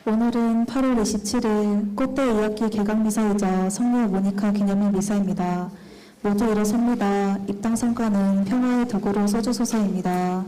오늘은 8월 27일 꽃대 2학기 개강 미사이자 성녀 모니카 기념일 미사입니다. 모두 일어섭니다. 입당 성과는 평화의 덕으로 써주소서입니다.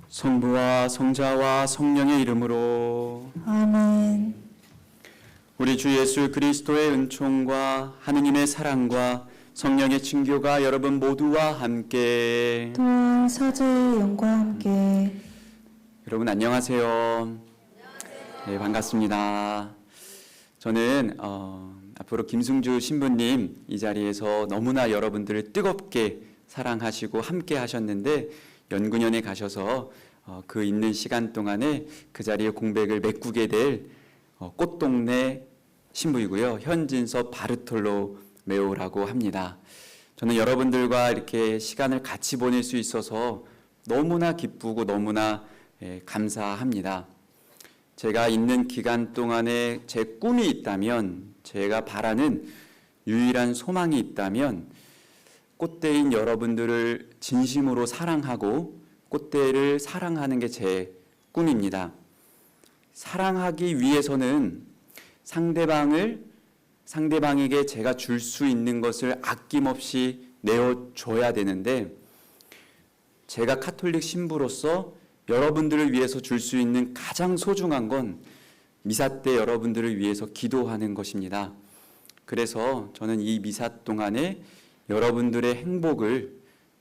성부와 성자와 성령의 이름으로 아멘. 우리 주 예수 그리스도의 은총과 하느님의 사랑과 성령의 친교가 여러분 모두와 함께 또한 사제의 영과 함께. 여러분 안녕하세요. 네, 반갑습니다. 저는 앞으로 김승주 신부님 이 자리에서 너무나 여러분들을 뜨겁게 사랑하시고 함께 하셨는데 연구년에 가셔서 그 있는 시간 동안에 그 자리에 공백을 메꾸게 될 꽃동네 신부이고요. 현진서 바르톨로 메오라고 합니다. 저는 여러분들과 이렇게 시간을 같이 보낼 수 있어서 너무나 기쁘고 너무나 감사합니다. 제가 있는 기간 동안에 제 꿈이 있다면, 제가 바라는 유일한 소망이 있다면 꽃대인 여러분들을 진심으로 사랑하고 꽃대를 사랑하는 게 제 꿈입니다. 사랑하기 위해서는 상대방에게 제가 줄 수 있는 것을 아낌없이 내어줘야 되는데, 제가 카톨릭 신부로서 여러분들을 위해서 줄 수 있는 가장 소중한 건 미사 때 여러분들을 위해서 기도하는 것입니다. 그래서 저는 이 미사 동안에 여러분들의 행복을,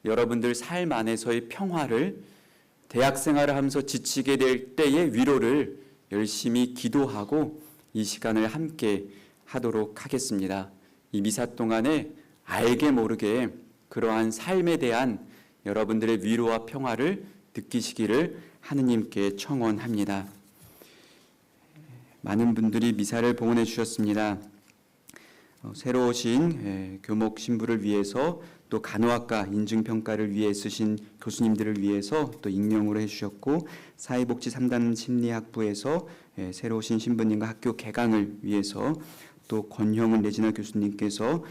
여러분들 삶 안에서의 평화를, 대학 생활을 하면서 지치게 될 때의 위로를 열심히 기도하고 이 시간을 함께 하도록 하겠습니다. 이 미사 동안에 알게 모르게 그러한 삶에 대한 여러분들의 위로와 평화를 느끼시기를 하느님께 청원합니다. 많은 분들이 미사를 봉헌해 주셨습니다. 새로 오신 교목 신부를 위해서 또 간호학과 인증평가를 위해 쓰신 교수님들을 위해서 또 익명으로 해주셨고 사회복지 3단 심리학부에서 새로 오신 신부님과 학교 개강을 위해서 또 권형은 레지나 교수님께서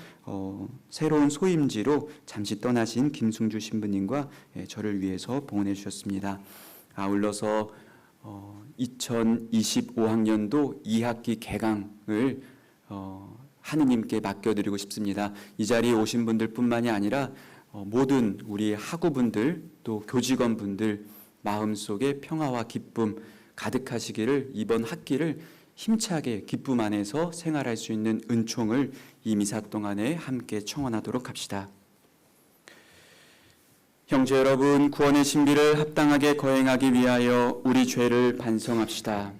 새로운 소임지로 잠시 떠나신 김승주 신부님과 저를 위해서 봉헌해 주셨습니다. 아울러서 2025학년도 2학기 개강을 하느님께 맡겨드리고 싶습니다. 이 자리에 오신 분들뿐만이 아니라 모든 우리 학우분들 또 교직원분들 마음속에 평화와 기쁨 가득하시기를 이번 학기를 힘차게 기쁨 안에서 생활할 수 있는 은총을 이 미사 동안에 함께 청원하도록 합시다. 형제 여러분, 구원의 신비를 합당하게 거행하기 위하여 우리 죄를 반성합시다.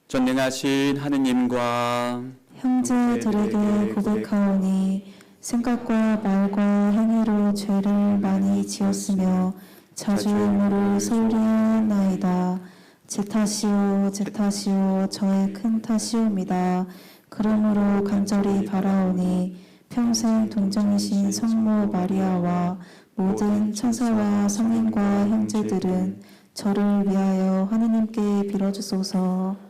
전능하신 하느님과 형제들에게 고백하오니 생각과 말과 행위로 죄를 많이 지었으며 자주임으로 소리하나이다. 제 탓이요 제 탓이요 저의 큰 탓이옵니다. 그러므로 간절히 바라오니 평생 동정이신 성모 마리아와 모든 천사와 성인과 형제들은 저를 위하여 하느님께 빌어주소서.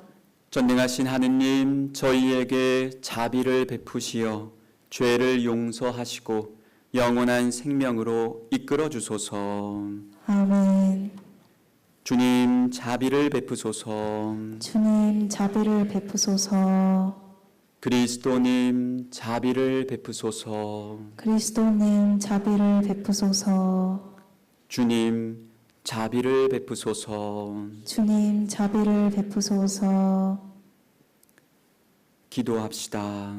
전능하신 하느님, 저희에게 자비를 베푸시어 죄를 용서하시고 영원한 생명으로 이끌어 주소서. 아멘. 주님, 자비를 베푸소서. 주님 자비를 베푸소서. 그리스도님, 자비를 베푸소서. 그리스도님 자비를 베푸소서. 주님, 자비를 베푸소서. 주님 자비를 베푸소서. 기도합시다.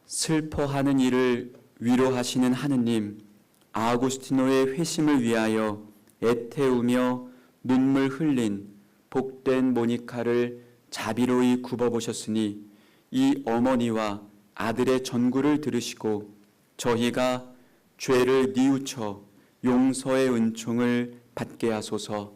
슬퍼하는 이를 위로하시는 하느님, 아우구스티노의 회심을 위하여 애태우며 눈물 흘린 복된 모니카를 자비로이 굽어보셨으니 이 어머니와 아들의 전구를 들으시고 저희가 죄를 뉘우쳐 용서의 은총을 받게 하소서.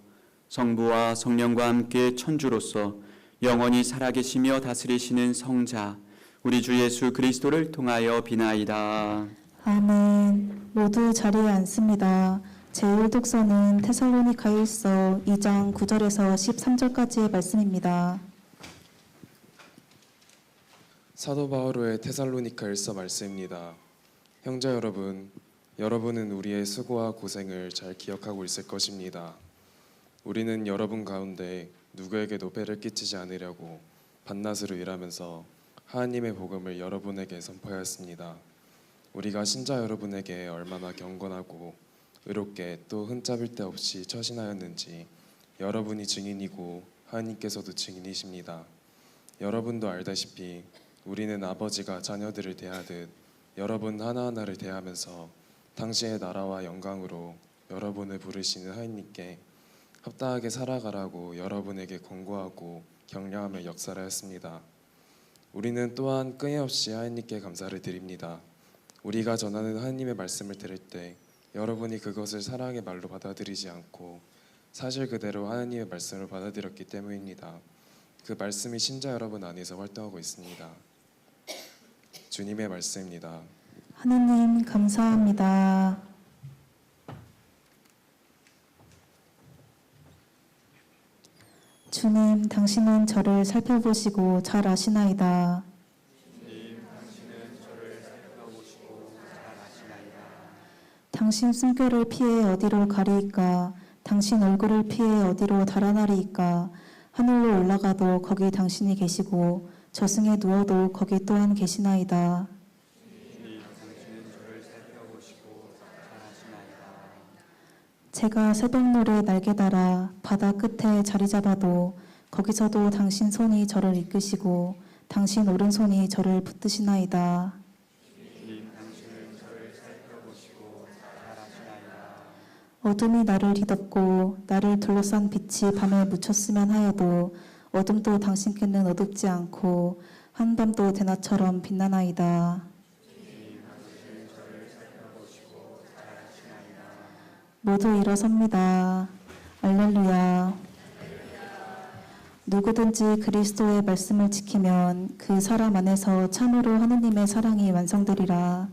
성부와 성령과 함께 천주로서 영원히 살아계시며 다스리시는 성자 우리 주 예수 그리스도를 통하여 비나이다. 아멘. 모두 자리에 앉습니다. 제1독서는 테살로니가일서 2장 9절에서 13절까지의 말씀입니다. 사도 바오로의 테살로니가일서 말씀입니다. 형제 여러분, 여러분은 우리의 수고와 고생을 잘 기억하고 있을 것입니다. 우리는 여러분 가운데 누구에게도 폐를 끼치지 않으려고 밤낮으로 일하면서 하나님의 복음을 여러분에게 선포하였습니다. 우리가 신자 여러분에게 얼마나 경건하고 의롭게 또 흠잡을 데 없이 처신하였는지 여러분이 증인이고 하나님께서도 증인이십니다. 여러분도 알다시피 우리는 아버지가 자녀들을 대하듯 여러분 하나하나를 대하면서 당시의 나라와 영광으로 여러분을 부르시는 하나님께 합당하게 살아가라고 여러분에게 권고하고 격려하며 역사를 했습니다. 우리는 또한 끊임없이 하나님께 감사를 드립니다. 우리가 전하는 하나님의 말씀을 들을 때 여러분이 그것을 사랑의 말로 받아들이지 않고 사실 그대로 하나님의 말씀을 받아들였기 때문입니다. 그 말씀이 신자 여러분 안에서 활동하고 있습니다. 주님의 말씀입니다. 하느님 감사합니다. 주님, 당신은 저를 살펴보시고 잘 아시나이다. 당신 숨결을 피해 어디로 가리이까? 당신 얼굴을 피해 어디로 달아나리이까? 하늘로 올라가도 거기 당신이 계시고 저승에 누워도 거기 또한 계시나이다. 제가 새벽노래 날개 달아 바다 끝에 자리 잡아도 거기서도 당신 손이 저를 이끄시고 당신 오른손이 저를 붙드시나이다. 어둠이 나를 뒤덮고 나를 둘러싼 빛이 밤에 묻혔으면 하여도 어둠도 당신께는 어둡지 않고 한밤도 대낮처럼 빛나나이다. 모두 일어섭니다. 알렐루야. 누구든지 그리스도의 말씀을 지키면 그 사람 안에서 참으로 하느님의 사랑이 완성되리라.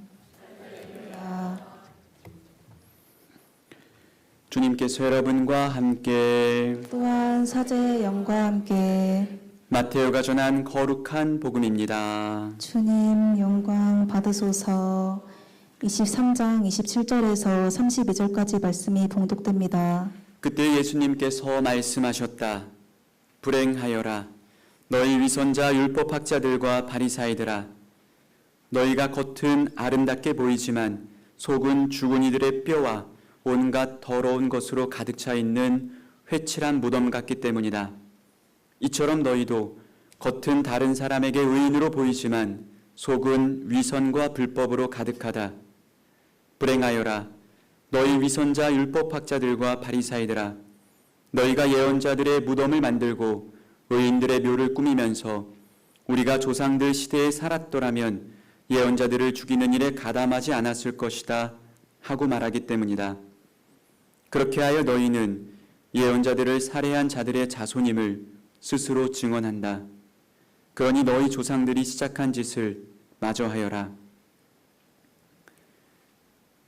주님께서 여러분과 함께 또한 사제의 영과 함께 마테오가 전한 거룩한 복음입니다. 주님 영광 받으소서. 23장 27절에서 32절까지 말씀이 봉독됩니다. 그때 예수님께서 말씀하셨다. 불행하여라. 너희 위선자 율법학자들과 바리사이들아. 너희가 겉은 아름답게 보이지만 속은 죽은 이들의 뼈와 온갖 더러운 것으로 가득 차 있는 회칠한 무덤 같기 때문이다. 이처럼 너희도 겉은 다른 사람에게 의인으로 보이지만 속은 위선과 불법으로 가득하다. 불행하여라. 너희 위선자 율법학자들과 바리사이들아. 너희가 예언자들의 무덤을 만들고 의인들의 묘를 꾸미면서 우리가 조상들 시대에 살았더라면 예언자들을 죽이는 일에 가담하지 않았을 것이다 하고 말하기 때문이다. 그렇게 하여 너희는 예언자들을 살해한 자들의 자손임을 스스로 증언한다. 그러니 너희 조상들이 시작한 짓을 마저 하여라.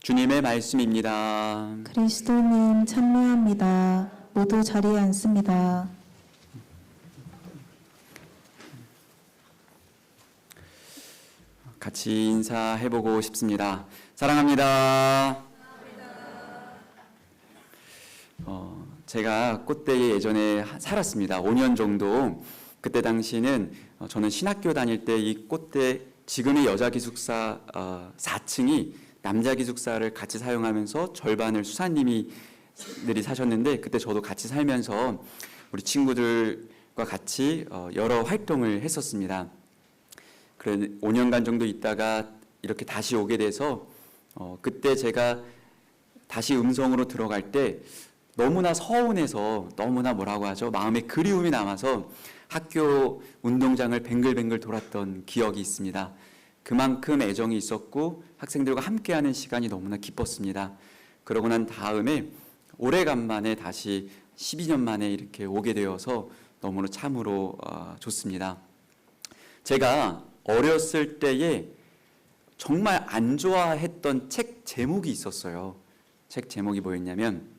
주님의 말씀입니다. 그리스도님 찬미합니다. 모두 자리에 앉습니다. 같이 인사해보고 싶습니다. 사랑합니다. 제가 꽃대에 예전에 살았습니다. 5년 정도. 그때 당시는 저는 신학교 다닐 때 이 꽃대 지금의 여자 기숙사 4층이 남자 기숙사를 같이 사용하면서 절반을 수사님들이 사셨는데 그때 저도 같이 살면서 우리 친구들과 같이 여러 활동을 했었습니다. 그래 5년간 정도 있다가 이렇게 다시 오게 돼서 그때 제가 다시 음성으로 들어갈 때 너무나 서운해서 너무나 뭐라고 하죠? 마음에 그리움이 남아서 학교 운동장을 뱅글뱅글 돌았던 기억이 있습니다. 그만큼 애정이 있었고 학생들과 함께하는 시간이 너무나 기뻤습니다. 그러고 난 다음에 오래간만에 다시 12년 만에 이렇게 오게 되어서 너무나 참으로 좋습니다. 제가 어렸을 때에 정말 안 좋아했던 책 제목이 있었어요. 책 제목이 뭐였냐면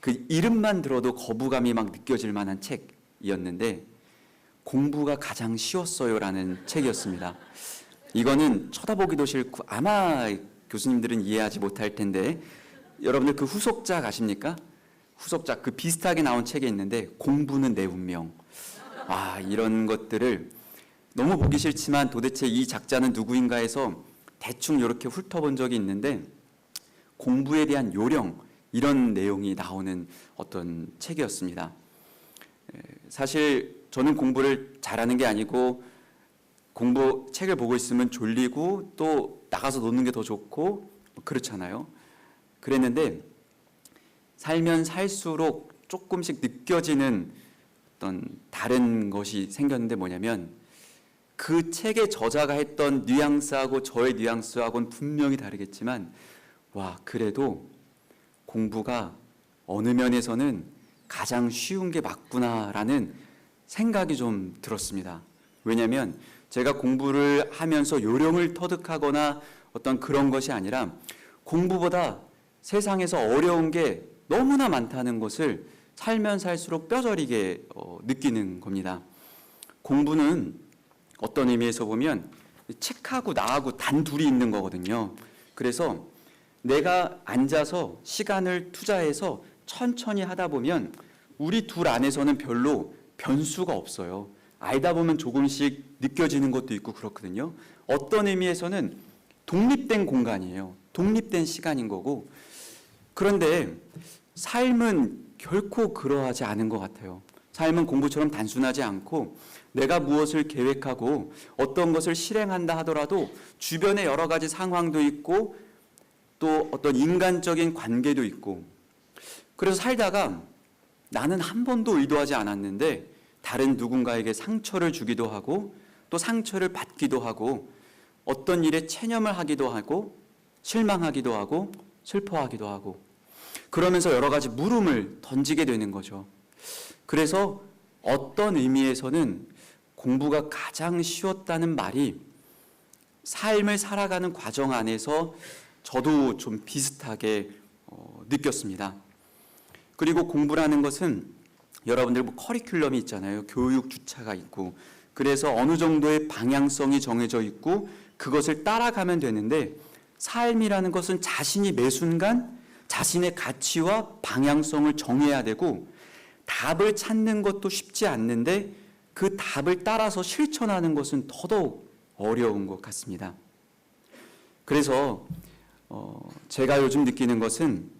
그 이름만 들어도 거부감이 막 느껴질 만한 책이었는데 공부가 가장 쉬웠어요라는 책이었습니다. 이거는 쳐다보기도 싫고 아마 교수님들은 이해하지 못할 텐데 여러분들 그 후속작 아십니까? 후속작 그 비슷하게 나온 책이 있는데 공부는 내 운명. 이런 것들을 너무 보기 싫지만 도대체 이 작자는 누구인가 해서 대충 이렇게 훑어본 적이 있는데 공부에 대한 요령 이런 내용이 나오는 어떤 책이었습니다. 사실 저는 공부를 잘하는 게 아니고 책을 보고 있으면 졸리고 또 나가서 노는 게 더 좋고 그렇잖아요. 그랬는데 살면 살수록 조금씩 느껴지는 어떤 다른 것이 생겼는데 뭐냐면 그 책의 저자가 했던 뉘앙스하고 저의 뉘앙스하고는 분명히 다르겠지만 그래도 공부가 어느 면에서는 가장 쉬운 게 맞구나라는 생각이 좀 들었습니다. 왜냐하면 제가 공부를 하면서 요령을 터득하거나 어떤 그런 것이 아니라 공부보다 세상에서 어려운 게 너무나 많다는 것을 살면 살수록 뼈저리게 느끼는 겁니다. 공부는 어떤 의미에서 보면 책하고 나하고 단둘이 있는 거거든요. 그래서 내가 앉아서 시간을 투자해서 천천히 하다 보면 우리 둘 안에서는 별로 변수가 없어요. 알다 보면 조금씩 느껴지는 것도 있고 그렇거든요. 어떤 의미에서는 독립된 공간이에요. 독립된 시간인 거고. 그런데 삶은 결코 그러하지 않은 것 같아요. 삶은 공부처럼 단순하지 않고 내가 무엇을 계획하고 어떤 것을 실행한다 하더라도 주변에 여러 가지 상황도 있고 또 어떤 인간적인 관계도 있고 그래서 살다가 나는 한 번도 의도하지 않았는데 다른 누군가에게 상처를 주기도 하고 또 상처를 받기도 하고 어떤 일에 체념을 하기도 하고 실망하기도 하고 슬퍼하기도 하고 그러면서 여러 가지 물음을 던지게 되는 거죠. 그래서 어떤 의미에서는 공부가 가장 쉬웠다는 말이 삶을 살아가는 과정 안에서 저도 좀 비슷하게 느꼈습니다. 그리고 공부라는 것은 여러분들 뭐 커리큘럼이 있잖아요. 교육 주차가 있고, 그래서 어느 정도의 방향성이 정해져 있고 그것을 따라가면 되는데, 삶이라는 것은 자신이 매 순간 자신의 가치와 방향성을 정해야 되고, 답을 찾는 것도 쉽지 않는데 그 답을 따라서 실천하는 것은 더더욱 어려운 것 같습니다. 그래서 제가 요즘 느끼는 것은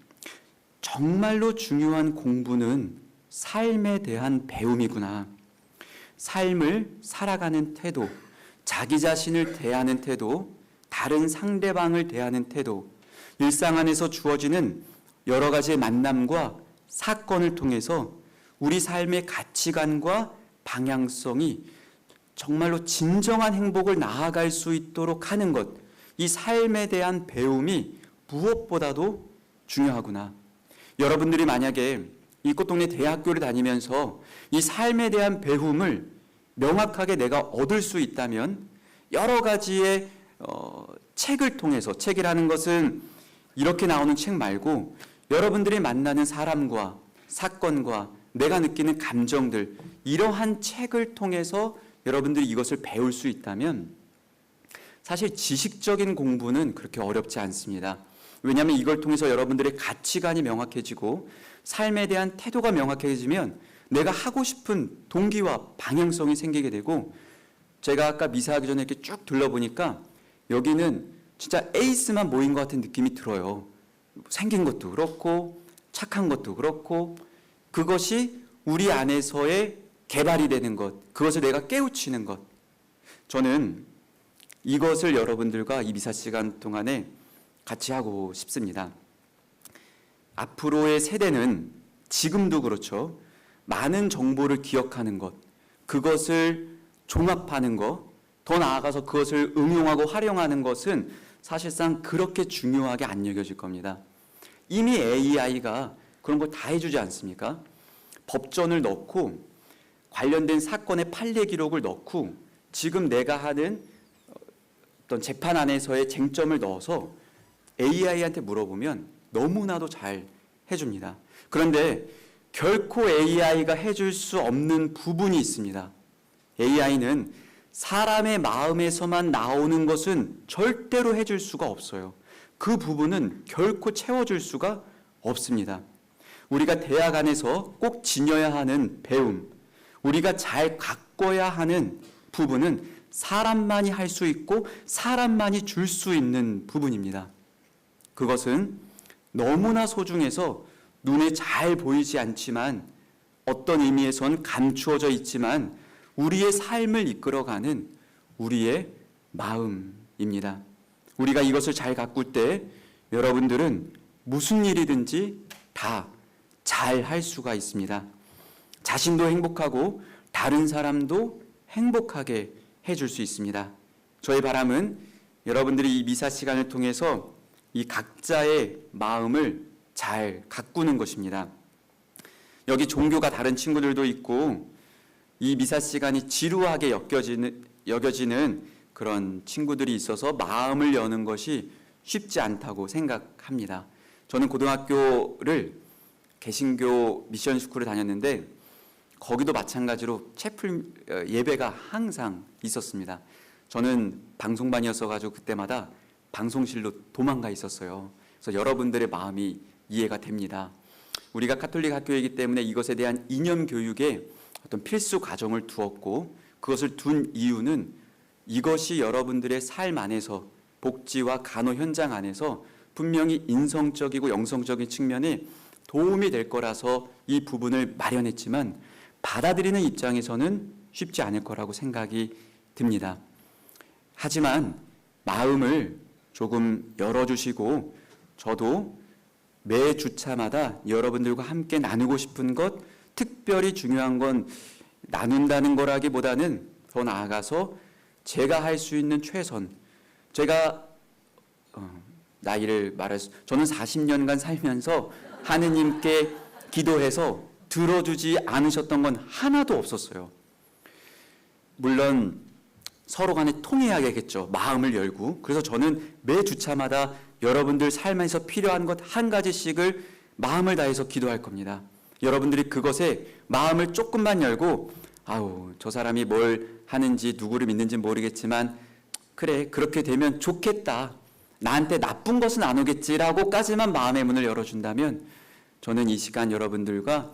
정말로 중요한 공부는 삶에 대한 배움이구나. 삶을 살아가는 태도, 자기 자신을 대하는 태도, 다른 상대방을 대하는 태도, 일상 안에서 주어지는 여러 가지의 만남과 사건을 통해서 우리 삶의 가치관과 방향성이 정말로 진정한 행복을 나아갈 수 있도록 하는 것, 이 삶에 대한 배움이 무엇보다도 중요하구나. 여러분들이 만약에 이꽃동네 대학교를 다니면서 이 삶에 대한 배움을 명확하게 내가 얻을 수 있다면, 여러 가지의 책을 통해서, 책이라는 것은 이렇게 나오는 책 말고 여러분들이 만나는 사람과 사건과 내가 느끼는 감정들, 이러한 책을 통해서 여러분들이 이것을 배울 수 있다면 사실 지식적인 공부는 그렇게 어렵지 않습니다. 왜냐하면 이걸 통해서 여러분들의 가치관이 명확해지고 삶에 대한 태도가 명확해지면 내가 하고 싶은 동기와 방향성이 생기게 되고, 제가 아까 미사하기 전에 이렇게 쭉 둘러보니까 여기는 진짜 에이스만 모인 것 같은 느낌이 들어요. 생긴 것도 그렇고 착한 것도 그렇고, 그것이 우리 안에서의 개발이 되는 것, 그것을 내가 깨우치는 것. 저는 이것을 여러분들과 이 미사 시간 동안에 같이 하고 싶습니다. 앞으로의 세대는 지금도 그렇죠. 많은 정보를 기억하는 것, 그것을 종합하는 것, 더 나아가서 그것을 응용하고 활용하는 것은 사실상 그렇게 중요하게 안 여겨질 겁니다. 이미 AI가 그런 걸 다 해주지 않습니까? 법전을 넣고 관련된 사건의 판례 기록을 넣고 지금 내가 하는 어떤 재판 안에서의 쟁점을 넣어서 AI한테 물어보면 너무나도 잘 해줍니다. 그런데 결코 AI가 해줄 수 없는 부분이 있습니다. AI는 사람의 마음에서만 나오는 것은 절대로 해줄 수가 없어요. 그 부분은 결코 채워줄 수가 없습니다. 우리가 대학 안에서 꼭 지녀야 하는 배움, 우리가 잘 가꿔야 하는 부분은 사람만이 할 수 있고 사람만이 줄 수 있는 부분입니다. 그것은 너무나 소중해서 눈에 잘 보이지 않지만, 어떤 의미에선 감추어져 있지만 우리의 삶을 이끌어가는 우리의 마음입니다. 우리가 이것을 잘 가꿀 때 여러분들은 무슨 일이든지 다 잘 할 수가 있습니다. 자신도 행복하고 다른 사람도 행복하게 해줄 수 있습니다. 저의 바람은 여러분들이 이 미사 시간을 통해서 이 각자의 마음을 잘 가꾸는 것입니다. 여기 종교가 다른 친구들도 있고 이 미사 시간이 지루하게 여겨지는 그런 친구들이 있어서 마음을 여는 것이 쉽지 않다고 생각합니다. 저는 고등학교를 개신교 미션 스쿨을 다녔는데 거기도 마찬가지로 채플 예배가 항상 있었습니다. 저는 방송반이었어가지고 그때마다 방송실로 도망가 있었어요. 그래서 여러분들의 마음이 이해가 됩니다. 우리가 가톨릭 학교이기 때문에 이것에 대한 이념 교육에 어떤 필수 과정을 두었고, 그것을 둔 이유는 이것이 여러분들의 삶 안에서, 복지와 간호 현장 안에서 분명히 인성적이고 영성적인 측면에 도움이 될 거라서 이 부분을 마련했지만, 받아들이는 입장에서는 쉽지 않을 거라고 생각이 듭니다. 하지만 마음을 조금 열어주시고, 저도 매 주차마다 여러분들과 함께 나누고 싶은 것, 특별히 중요한 건 나눈다는 거라기보다는 더 나아가서 제가 할 수 있는 최선, 제가 나이를 말해서 저는 40년간 살면서 하느님께 기도해서 들어주지 않으셨던 건 하나도 없었어요. 물론 서로 간에 통해야겠죠. 마음을 열고. 그래서 저는 매 주차마다 여러분들 삶에서 필요한 것 한 가지씩을 마음을 다해서 기도할 겁니다. 여러분들이 그것에 마음을 조금만 열고 아우 저 사람이 뭘 하는지 누구를 믿는지 모르겠지만 그래 그렇게 되면 좋겠다. 나한테 나쁜 것은 안 오겠지라고까지만 마음의 문을 열어준다면 저는 이 시간 여러분들과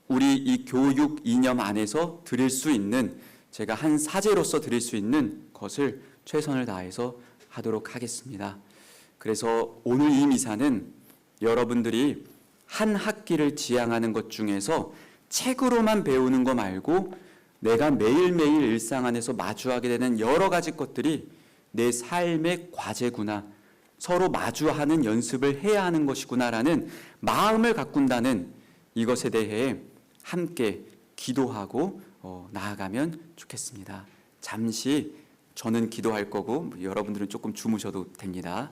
우리 이 교육 이념 안에서 드릴 수 있는 제가 한 사제로서 드릴 수 있는 것을 최선을 다해서 하도록 하겠습니다. 그래서 오늘 이 미사는 여러분들이 한 학기를 지향하는 것 중에서 책으로만 배우는 거 말고 내가 매일매일 일상 안에서 마주하게 되는 여러 가지 것들이 내 삶의 과제구나, 서로 마주하는 연습을 해야 하는 것이구나라는 마음을 가꾼다는 이것에 대해 함께 기도하고 나아가면 좋겠습니다. 잠시 저는 기도할 거고 여러분들은 조금 주무셔도 됩니다.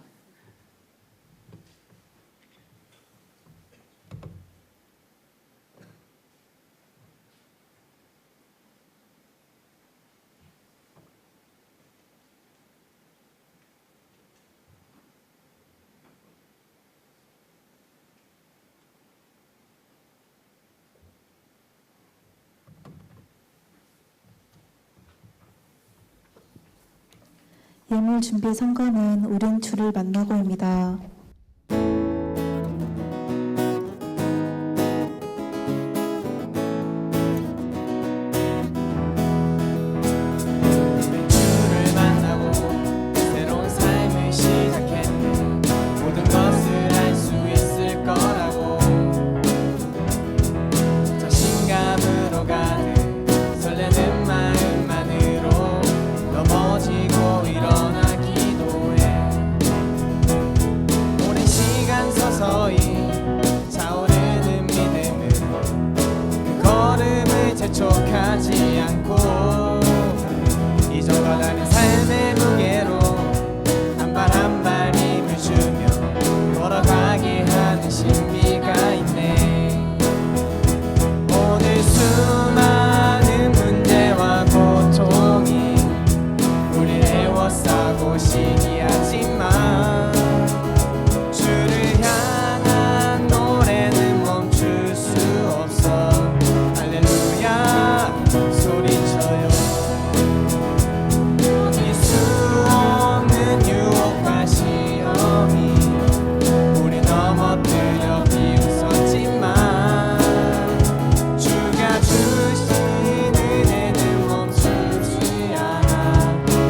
예물 준비 성가는 우린 주를 만나고입니다. 주를 만나고 새로운 삶을 시작했네. 모든 것을 알 수 있을 거라고 자신감으로 가득 설레는 마음만으로 넘어지고 일어나 기도해. 오랜 시간 서서히 차오르는 믿음은 그 걸음을 재촉하지 않고 잊어가는 삶의 무게로 한 발 한 발 힘을 주며 걸어가게 하는 신비가 있네. 오늘 수많은 문제와 고통이 우리를 애워싸고 시기하지만 주를 향한 노래는 멈출 수 없어. 할렐루야 소리쳐요. 이 수 없는 유혹과 시험이 우리 넘어뜨려 비웃었지만 주가 주신 은혜는 멈추지 않아.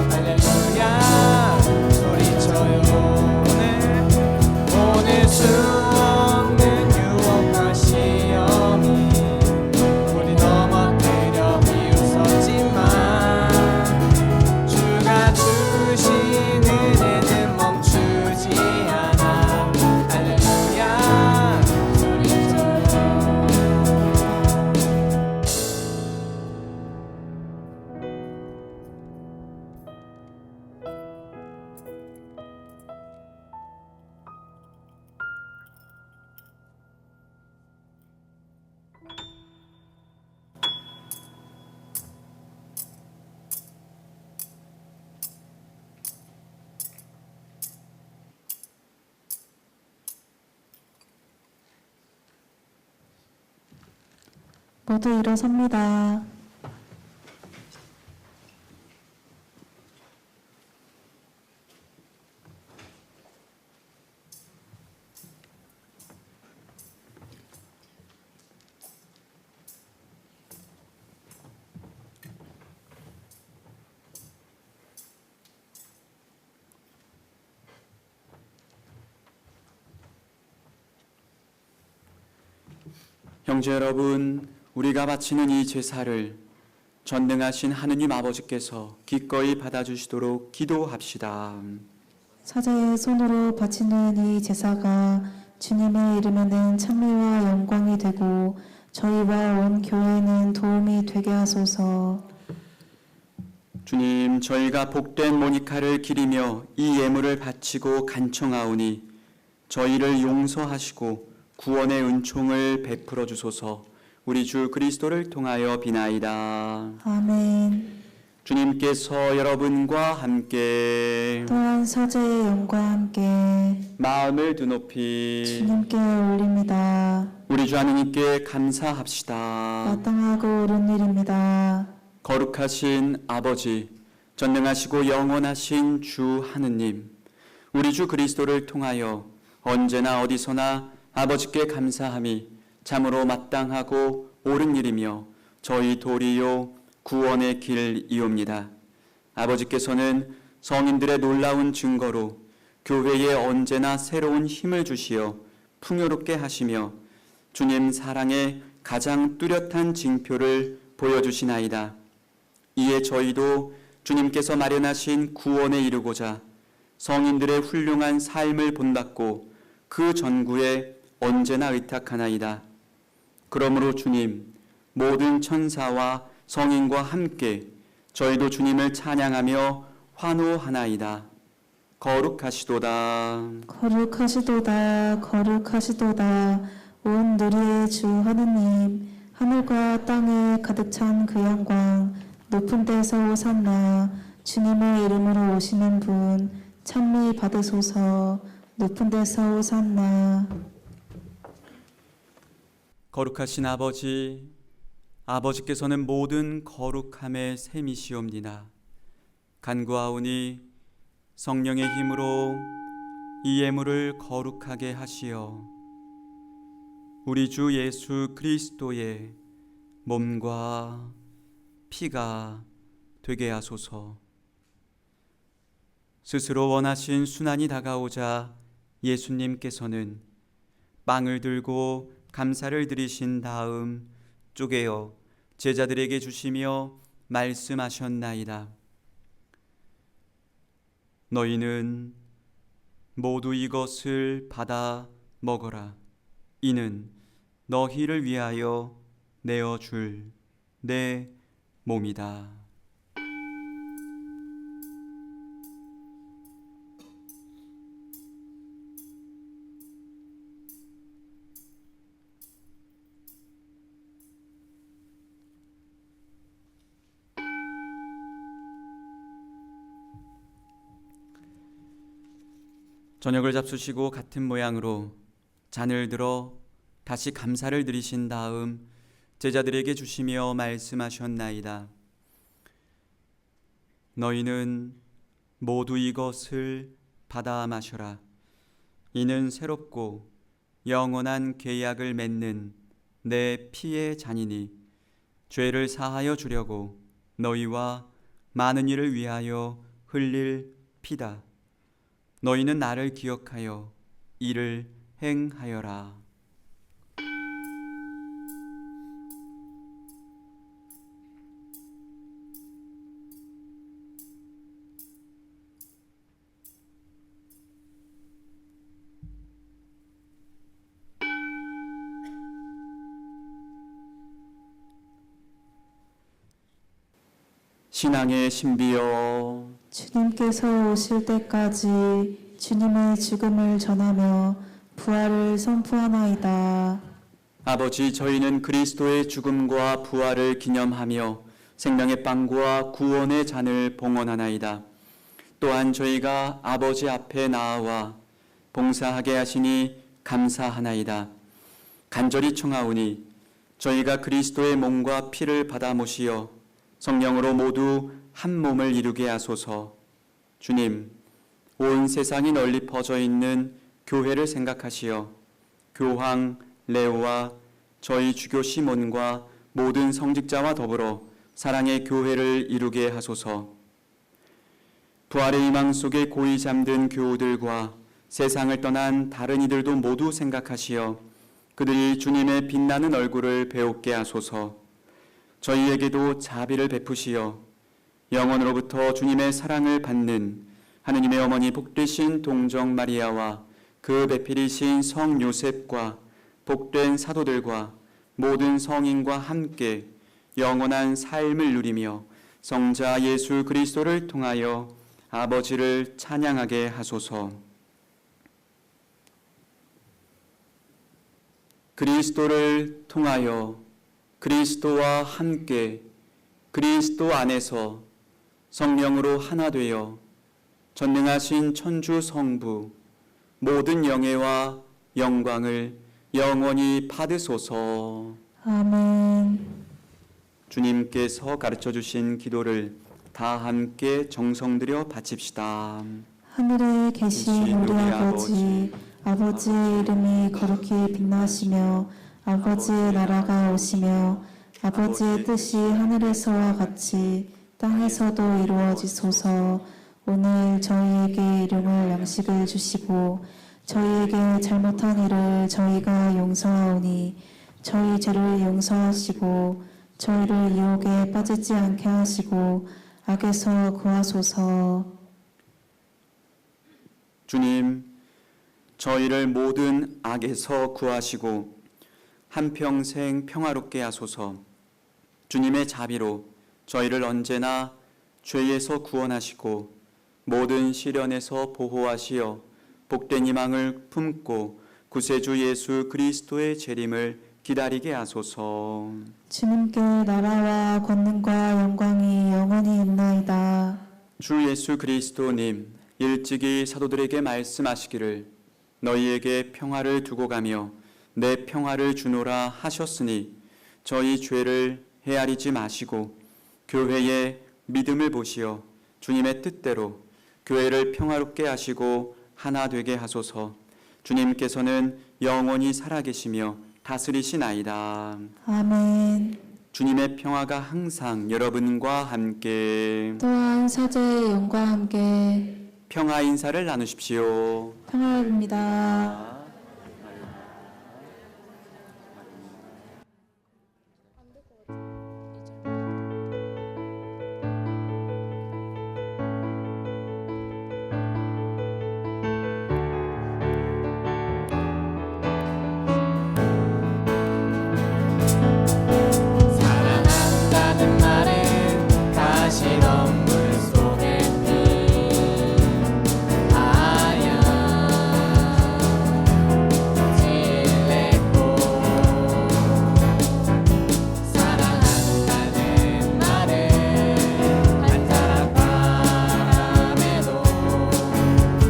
할렐루야 소리쳐요. 오늘 수 없는 유혹과 시험이 우리 넘어뜨려 비웃었지만 주가 주신 은혜는 멈추지 않아. 할렐루야 소리쳐요. 모두 일어섭니다. 형제 여러분, 우리가 바치는 이 제사를 전능하신 하느님 아버지께서 기꺼이 받아주시도록 기도합시다. 사자의 손으로 바치는 이 제사가 주님의 이름에는 찬미와 영광이 되고 저희와 온 교회는 도움이 되게 하소서. 주님, 저희가 복된 모니카를 기리며 이 예물을 바치고 간청하오니 저희를 용서하시고 구원의 은총을 베풀어 주소서. 우리 주 그리스도를 통하여 비나이다. 아멘. 주님께서 여러분과 함께 또한 서재의 영과 함께 마음을 드높이 주님께 올립니다. 우리 주 하느님께 감사합시다. 마땅하고 옳은 일입니다. 거룩하신 아버지, 전능하시고 영원하신 주 하느님, 우리 주 그리스도를 통하여 언제나 어디서나 아버지께 감사함이 참으로 마땅하고 옳은 일이며 저희 도리요 구원의 길이옵니다. 아버지께서는 성인들의 놀라운 증거로 교회에 언제나 새로운 힘을 주시어 풍요롭게 하시며 주님 사랑의 가장 뚜렷한 징표를 보여주시나이다. 이에 저희도 주님께서 마련하신 구원에 이르고자 성인들의 훌륭한 삶을 본받고 그 전구에 언제나 의탁하나이다. 그러므로 주님, 모든 천사와 성인과 함께 저희도 주님을 찬양하며 환호하나이다. 거룩하시도다. 거룩하시도다. 거룩하시도다. 온 누리의 주 하느님, 하늘과 땅에 가득 찬 그 영광, 높은 데서 오산나, 주님의 이름으로 오시는 분 찬미 받으소서. 높은 데서 오산나. 거룩하신 아버지, 아버지께서는 모든 거룩함의 셈이시옵니다. 간구하오니 성령의 힘으로 이 예물을 거룩하게 하시어 우리 주 예수 그리스도의 몸과 피가 되게 하소서. 스스로 원하신 순환이 다가오자 예수님께서는 빵을 들고 감사를 드리신 다음 쪼개어 제자들에게 주시며 말씀하셨나이다. 너희는 모두 이것을 받아 먹어라. 이는 너희를 위하여 내어줄 내 몸이다. 저녁을 잡수시고 같은 모양으로 잔을 들어 다시 감사를 드리신 다음 제자들에게 주시며 말씀하셨나이다. 너희는 모두 이것을 받아 마셔라. 이는 새롭고 영원한 계약을 맺는 내 피의 잔이니 죄를 사하여 주려고 너희와 많은 이를 위하여 흘릴 피다. 너희는 나를 기억하여 이를 행하여라. 신앙의 신비여, 주님께서 오실 때까지 주님의 죽음을 전하며 부활을 선포하나이다. 아버지, 저희는 그리스도의 죽음과 부활을 기념하며 생명의 빵과 구원의 잔을 봉헌하나이다. 또한 저희가 아버지 앞에 나아와 봉사하게 하시니 감사하나이다. 간절히 청하오니 저희가 그리스도의 몸과 피를 받아 모시어 성령으로 모두 한 몸을 이루게 하소서. 주님, 온 세상이 널리 퍼져 있는 교회를 생각하시어 교황 레오와 저희 주교 시몬과 모든 성직자와 더불어 사랑의 교회를 이루게 하소서. 부활의 희망 속에 고이 잠든 교우들과 세상을 떠난 다른 이들도 모두 생각하시어 그들이 주님의 빛나는 얼굴을 배웁게 하소서. 저희에게도 자비를 베푸시어 영원으로부터 주님의 사랑을 받는 하느님의 어머니 복되신 동정 마리아와 그 배필이신 성 요셉과 복된 사도들과 모든 성인과 함께 영원한 삶을 누리며 성자 예수 그리스도를 통하여 아버지를 찬양하게 하소서. 그리스도를 통하여 그리스도와 함께 그리스도 안에서 성령으로 하나 되어 전능하신 천주 성부 모든 영예와 영광을 영원히 받으소서. 아멘. 주님께서 가르쳐 주신 기도를 다 함께 정성 들여 바칩시다. 하늘에 계신 우리 아버지, 아버지의 이름이 거룩히 빛나시며 아버지의 나라가 오시며 아버지의 뜻이 하늘에서와 같이 땅에서도 이루어지소서. 오늘 저희에게 일용할 양식을 주시고 저희에게 잘못한 일을 저희가 용서하오니 저희 죄를 용서하시고 저희를 유혹에 빠지지 않게 하시고 악에서 구하소서. 주님, 저희를 모든 악에서 구하시고 한평생 평화롭게 하소서. 주님의 자비로 저희를 언제나 죄에서 구원하시고 모든 시련에서 보호하시어 복된 희망을 품고 구세주 예수 그리스도의 재림을 기다리게 하소서. 주님께 나라와 권능과 영광이 영원히 있나이다. 주 예수 그리스도님, 일찍이 사도들에게 말씀하시기를 너희에게 평화를 두고 가며 내 평화를 주노라 하셨으니 저희 죄를 헤아리지 마시고 교회의 믿음을 보시어 주님의 뜻대로 교회를 평화롭게 하시고 하나 되게 하소서. 주님께서는 영원히 살아계시며 다스리시나이다. 아멘. 주님의 평화가 항상 여러분과 함께 또한 사제의 영과 함께 평화 인사를 나누십시오. 평화입니다. 사랑한다는 말은 가시덤불 속에 핀 하얀 진례꽃. 사랑한다는 말은 한자락 바람에도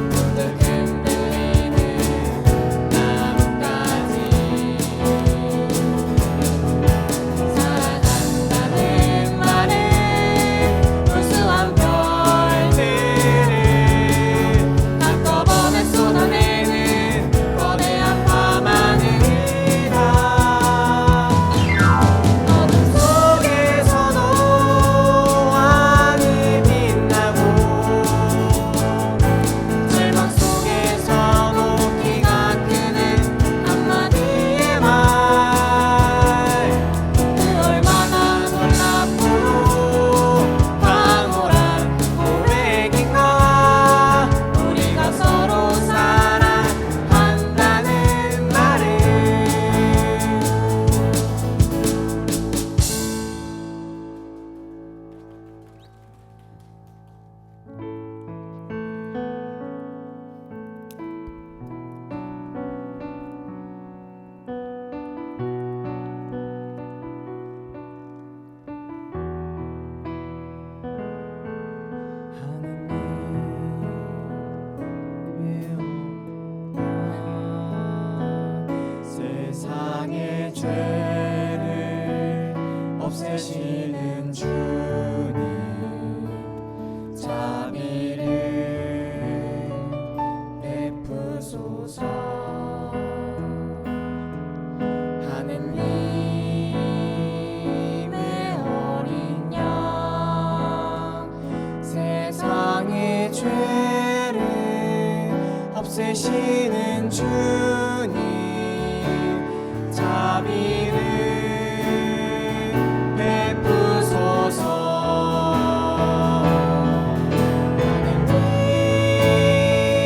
문득 흔들리는 나뭇가지. 사랑한다는 말은 불수한 별들을 한꺼번에 쏟아내는 거대한 밤하늘이다. 어둠 속에서도 왕이 빛나고 절망 속에서도 키가 크는 한마디의 말. 그 얼마나 놀랍고 황홀한 고백인가. 우리가 서로 사랑한다는 말은. 세상의 죄를 없애시는 주님, 자비를 베푸소서. 하느님의 어린 양, 세상의 죄를 없애시는 주님, 자비를 베푸소서.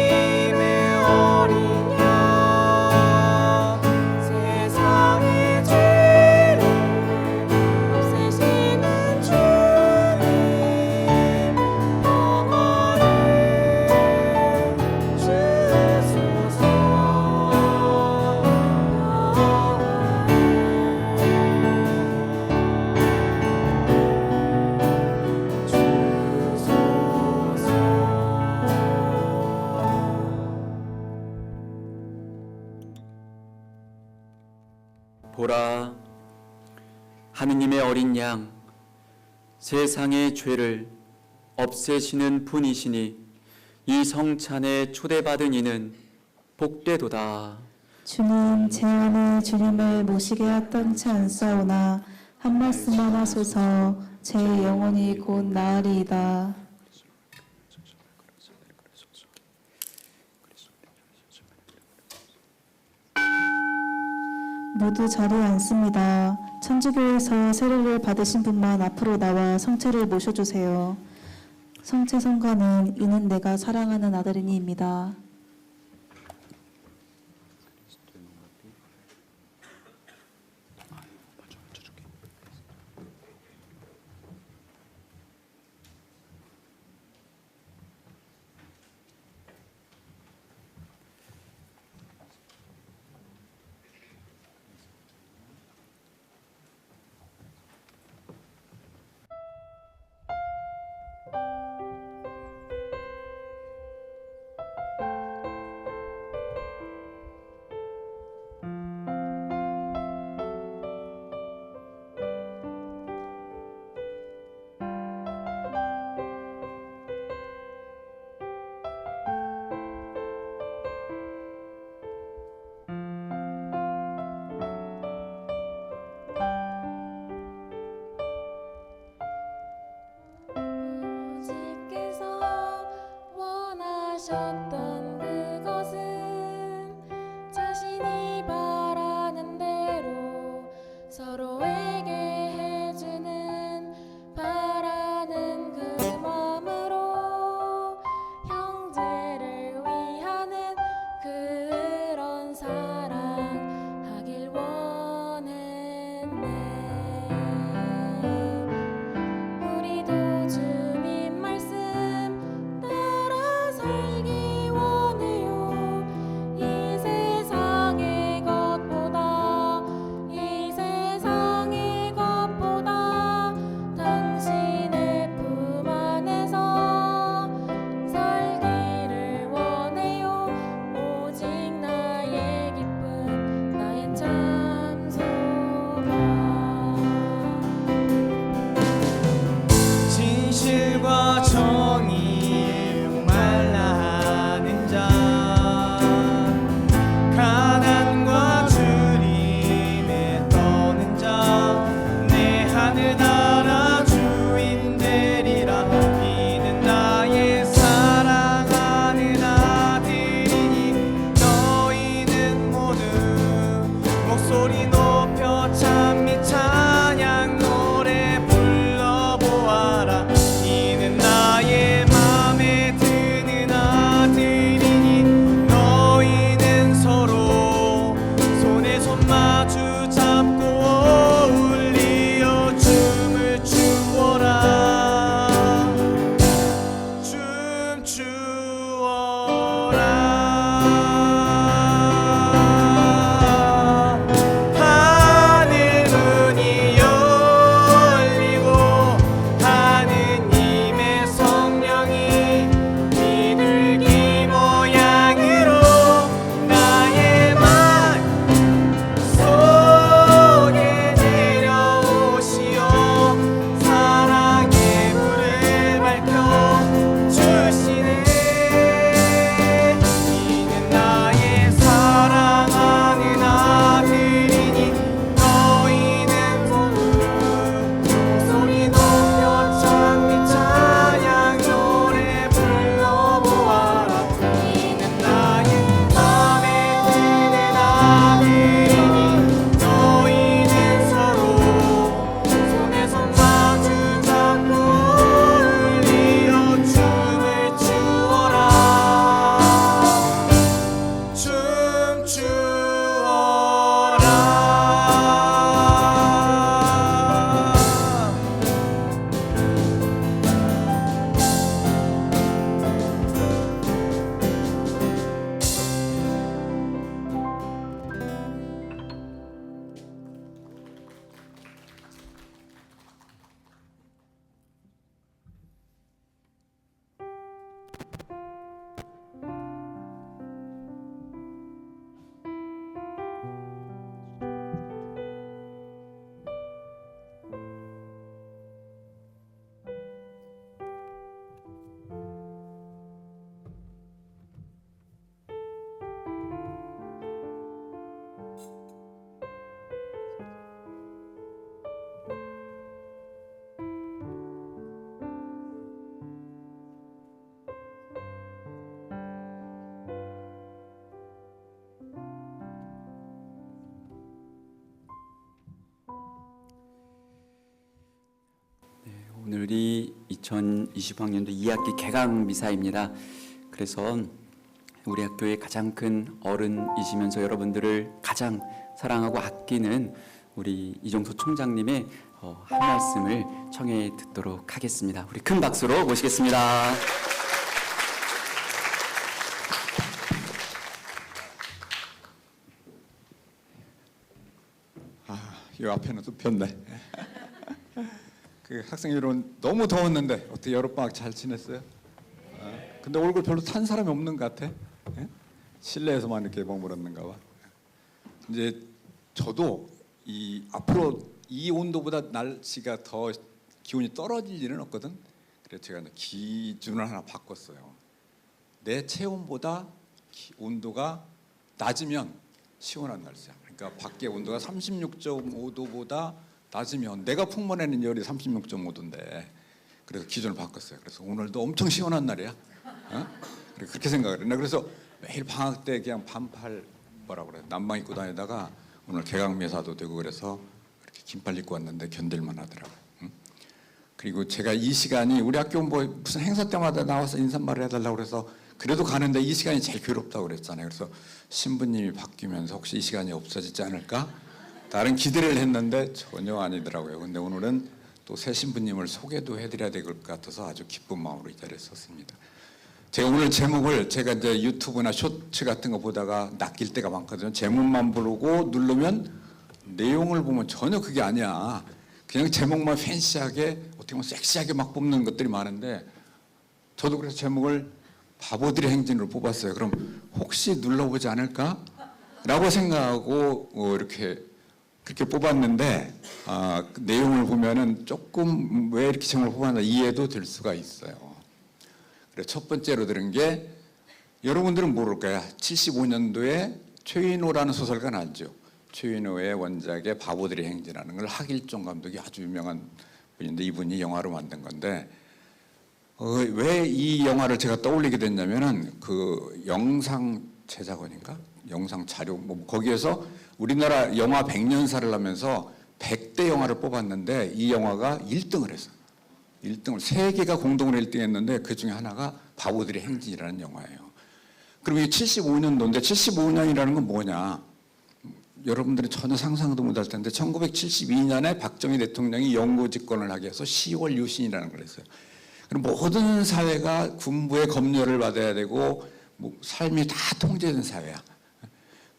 하느님의 어린 양, 세상의 죄를 없애시는 주님, 영원히 주소서. 보라, 하느님의 어린 양, 세상의 죄를 없애시는 분이시니 이 성찬에 초대받은 이는 복되도다. 주님, 제 안에 주님을 모시게 하던치 않사오나 한 말씀만 하소서. 제 영혼이 곧 나으리이다. 모두 자리에 앉습니다. 천주교에서 세례를 받으신 분만 앞으로 나와 성체를 모셔주세요. 성체 성가는 이는 내가 사랑하는 아들이니입니다. 오늘이 2020학년도 2학기 개강 미사입니다. 그래서 우리 학교의 가장 큰 어른이시면서 여러분들을 가장 사랑하고 아끼는 우리 이종소 총장님의 한 말씀을 청해 듣도록 하겠습니다. 우리 큰 박수로 모시겠습니다. 이 앞에는 또 폈네. 그 학생 여러분 너무 더웠는데 어떻게 여름방학 잘 지냈어요? 근데 얼굴 별로 탄 사람이 없는 것 같아. 예? 실내에서만 이렇게 머물었는가 봐. 이제 저도 이 앞으로 이 온도보다 날씨가 더 기온이 떨어질 일은 없거든. 그래서 제가 이제 기준을 하나 바꿨어요. 내 체온보다 온도가 낮으면 시원한 날씨야. 그러니까 밖에 온도가 36.5도보다 낮으면 내가 풍문에는 열이 36.5도인데 그래서 기준을 바꿨어요. 그래서 오늘도 엄청 시원한 날이야. 그렇게 생각을 했나. 그래서 매일 방학 때 그냥 반팔 뭐라고 그래 남방 입고 다니다가 오늘 개강미사도 되고 그래서 이렇게 긴팔 입고 왔는데 견딜만 하더라고요. 그리고 제가 이 시간이 우리 학교 뭐 무슨 행사 때마다 나와서 인사말을 해달라고 그래서 그래도 가는데 이 시간이 제일 괴롭다고 그랬잖아요. 그래서 신부님이 바뀌면서 혹시 이 시간이 없어지지 않을까? 다른 기대를 했는데 전혀 아니더라고요. 근데 오늘은 또 새 신부님을 소개도 해드려야 될 것 같아서 아주 기쁜 마음으로 이 자리에 섰습니다. 제가 오늘 제목을 제가 이제 유튜브나 쇼츠 같은 거 보다가 낚일 때가 많거든요. 제목만 부르고 누르면 내용을 보면 전혀 그게 아니야. 그냥 제목만 팬시하게 어떻게 보면 섹시하게 막 뽑는 것들이 많은데 저도 그래서 제목을 바보들의 행진으로 뽑았어요. 그럼 혹시 눌러보지 않을까? 라고 생각하고 이렇게 그렇게 뽑았는데 그 내용을 보면은 조금 왜 이렇게 제목을 뽑았나 이해도 될 수가 있어요. 그래서 첫 번째로 들은 게 여러분들은 모를 거야. 75년도에 최인호라는 소설가 알죠? 최인호의 원작의 바보들의 행진하는 걸 하길종 감독이 아주 유명한 분인데 이분이 영화로 만든 건데 왜 이 영화를 제가 떠올리게 됐냐면은 그 영상 제작원인가? 영상 자료 뭐 거기에서 우리나라 영화 100년사를 하면서 100대 영화를 뽑았는데 이 영화가 1등을 했어요. 1등을 세 개가 공동으로 1등 했는데 그 중에 하나가 바보들의 행진이라는 영화예요. 그럼 이게 75년도인데 75년이라는 건 뭐냐? 여러분들은 전혀 상상도 못할 텐데 1972년에 박정희 대통령이 영구 집권을 하기 위해서 10월 유신이라는 걸 했어요. 그럼 모든 사회가 군부의 검열을 받아야 되고 뭐 삶이 다 통제된 사회야.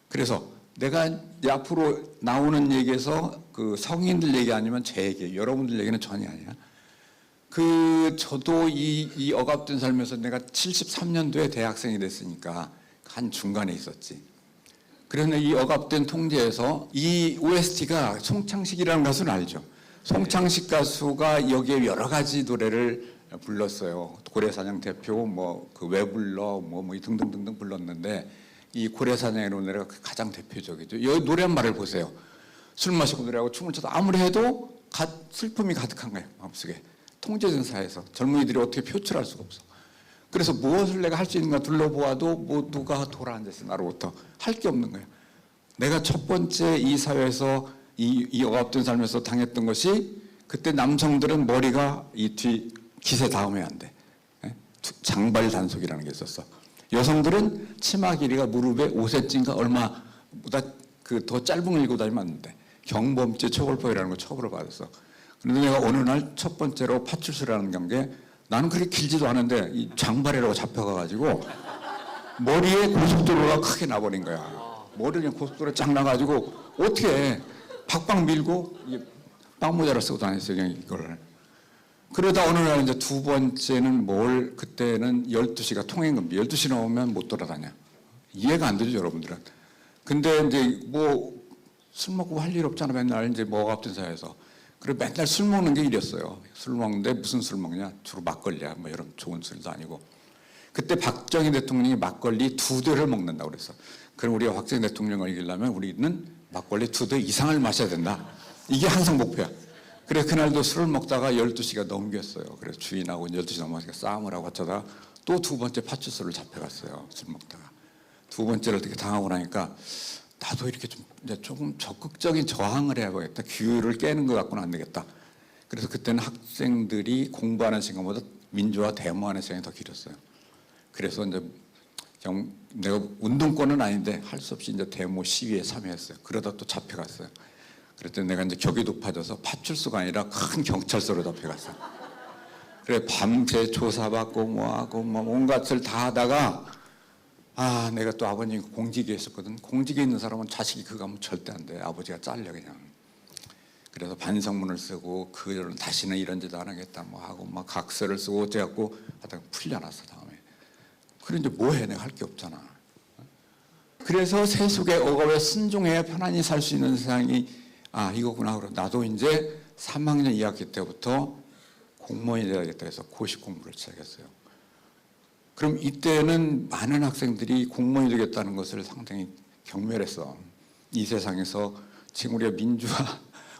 그래서 내가 앞으로 나오는 얘기에서 그 성인들 얘기 아니면 제 얘기, 여러분들 얘기는 전혀 아니야. 저도 이 억압된 삶에서 내가 73년도에 대학생이 됐으니까 한 중간에 있었지. 그런데 이 억압된 통제에서 이 OST가 송창식이라는 가수는 알죠? 송창식 가수가 여기에 여러 가지 노래를 불렀어요. 고래사냥 대표 그 왜 불러 뭐 등등등등 불렀는데 이 고래사냥의 노래가 가장 대표적이죠. 이 노래 한 말을 보세요. 술 마시고 노래하고 춤을 춰도 아무리 해도 슬픔이 가득한 거예요. 마음속에. 통제된 사회에서 젊은이들이 어떻게 표출할 수가 없어. 그래서 무엇을 내가 할 수 있는가 둘러보아도 누가 돌아앉았어 나로부터 할 게 없는 거예요. 내가 첫 번째 이 사회에서 이 억압된 삶에서 당했던 것이 그때 남성들은 머리가 이 뒤 기세 닿으면 안 돼. 장발 단속이라는 게 있었어. 여성들은 치마 길이가 무릎에 5cm인가 얼마보다 더 짧은 걸 입고 다니면 안 돼. 경범죄 처벌법이라는 거 처벌을 받았어. 그런데 내가 어느 날 첫 번째로 파출소라는 경계 나는 그렇게 길지도 않은데 이 장발이라고 잡혀가가지고 머리에 고속도로가 크게 나버린 거야. 머리에 고속도로 쫙 나가지고 어떻게 박박 밀고 빵 모자를 쓰고 다녔어요. 그냥 이걸. 그러다 어느 날 이제 두 번째는 그때는 12시가 통행금지. 12시 넘으면 못 돌아다녀. 이해가 안 되죠, 여러분들은. 근데 이제 술 먹고 할 일 없잖아. 맨날 이제 억압된 사회에서. 그리고 맨날 술 먹는 게 일이었어요. 술 먹는데 무슨 술 먹냐? 주로 막걸리야. 이런 좋은 술도 아니고. 그때 박정희 대통령이 막걸리 2대를 먹는다고 그랬어. 그럼 우리가 박정희 대통령을 이기려면 우리는 막걸리 2대 이상을 마셔야 된다. 이게 항상 목표야. 그래서 그날도 술을 먹다가 12시가 넘겼어요. 그래서 주인하고 12시 넘어가니까 싸움을 하고 어쩌다가 또 두 번째 파출소를 잡혀갔어요. 술 먹다가. 두 번째를 어떻게 당하고 나니까 나도 이렇게 조금 적극적인 저항을 해야겠다. 규율을 깨는 것 같고는 안 되겠다. 그래서 그때는 학생들이 공부하는 시간보다 민주화 데모하는 시간이 더 길었어요. 그래서 이제 그냥 내가 운동권은 아닌데 할 수 없이 이제 데모 시위에 참여했어요. 그러다 또 잡혀갔어요. 그랬더니 내가 이제 격이 높아져서 파출소가 아니라 큰 경찰서로 잡혀갔어요. 그래 밤새 조사받고 뭐하고 뭐 온갖 을 다 하다가 내가 또 아버님이 공직에 있었거든. 공직에 있는 사람은 자식이 그거 하면 절대 안 돼. 아버지가 잘려 그냥. 그래서 반성문을 쓰고 그들은 다시는 이런 짓 안 하겠다 뭐 하고 막 각서를 쓰고 어째갖고 하다가 풀려났어 다음에. 그래 이제 뭐해 내가 할 게 없잖아. 그래서 세속의 억압에 순종해야 편안히 살 수 있는 세상이 이거구나. 그럼 나도 이제 3학년 2학기 때부터 공무원이 돼야겠다 해서 고시 공부를 시작했어요. 그럼 이때는 많은 학생들이 공무원이 되겠다는 것을 상당히 경멸했어. 이 세상에서 지금 우리가 민주화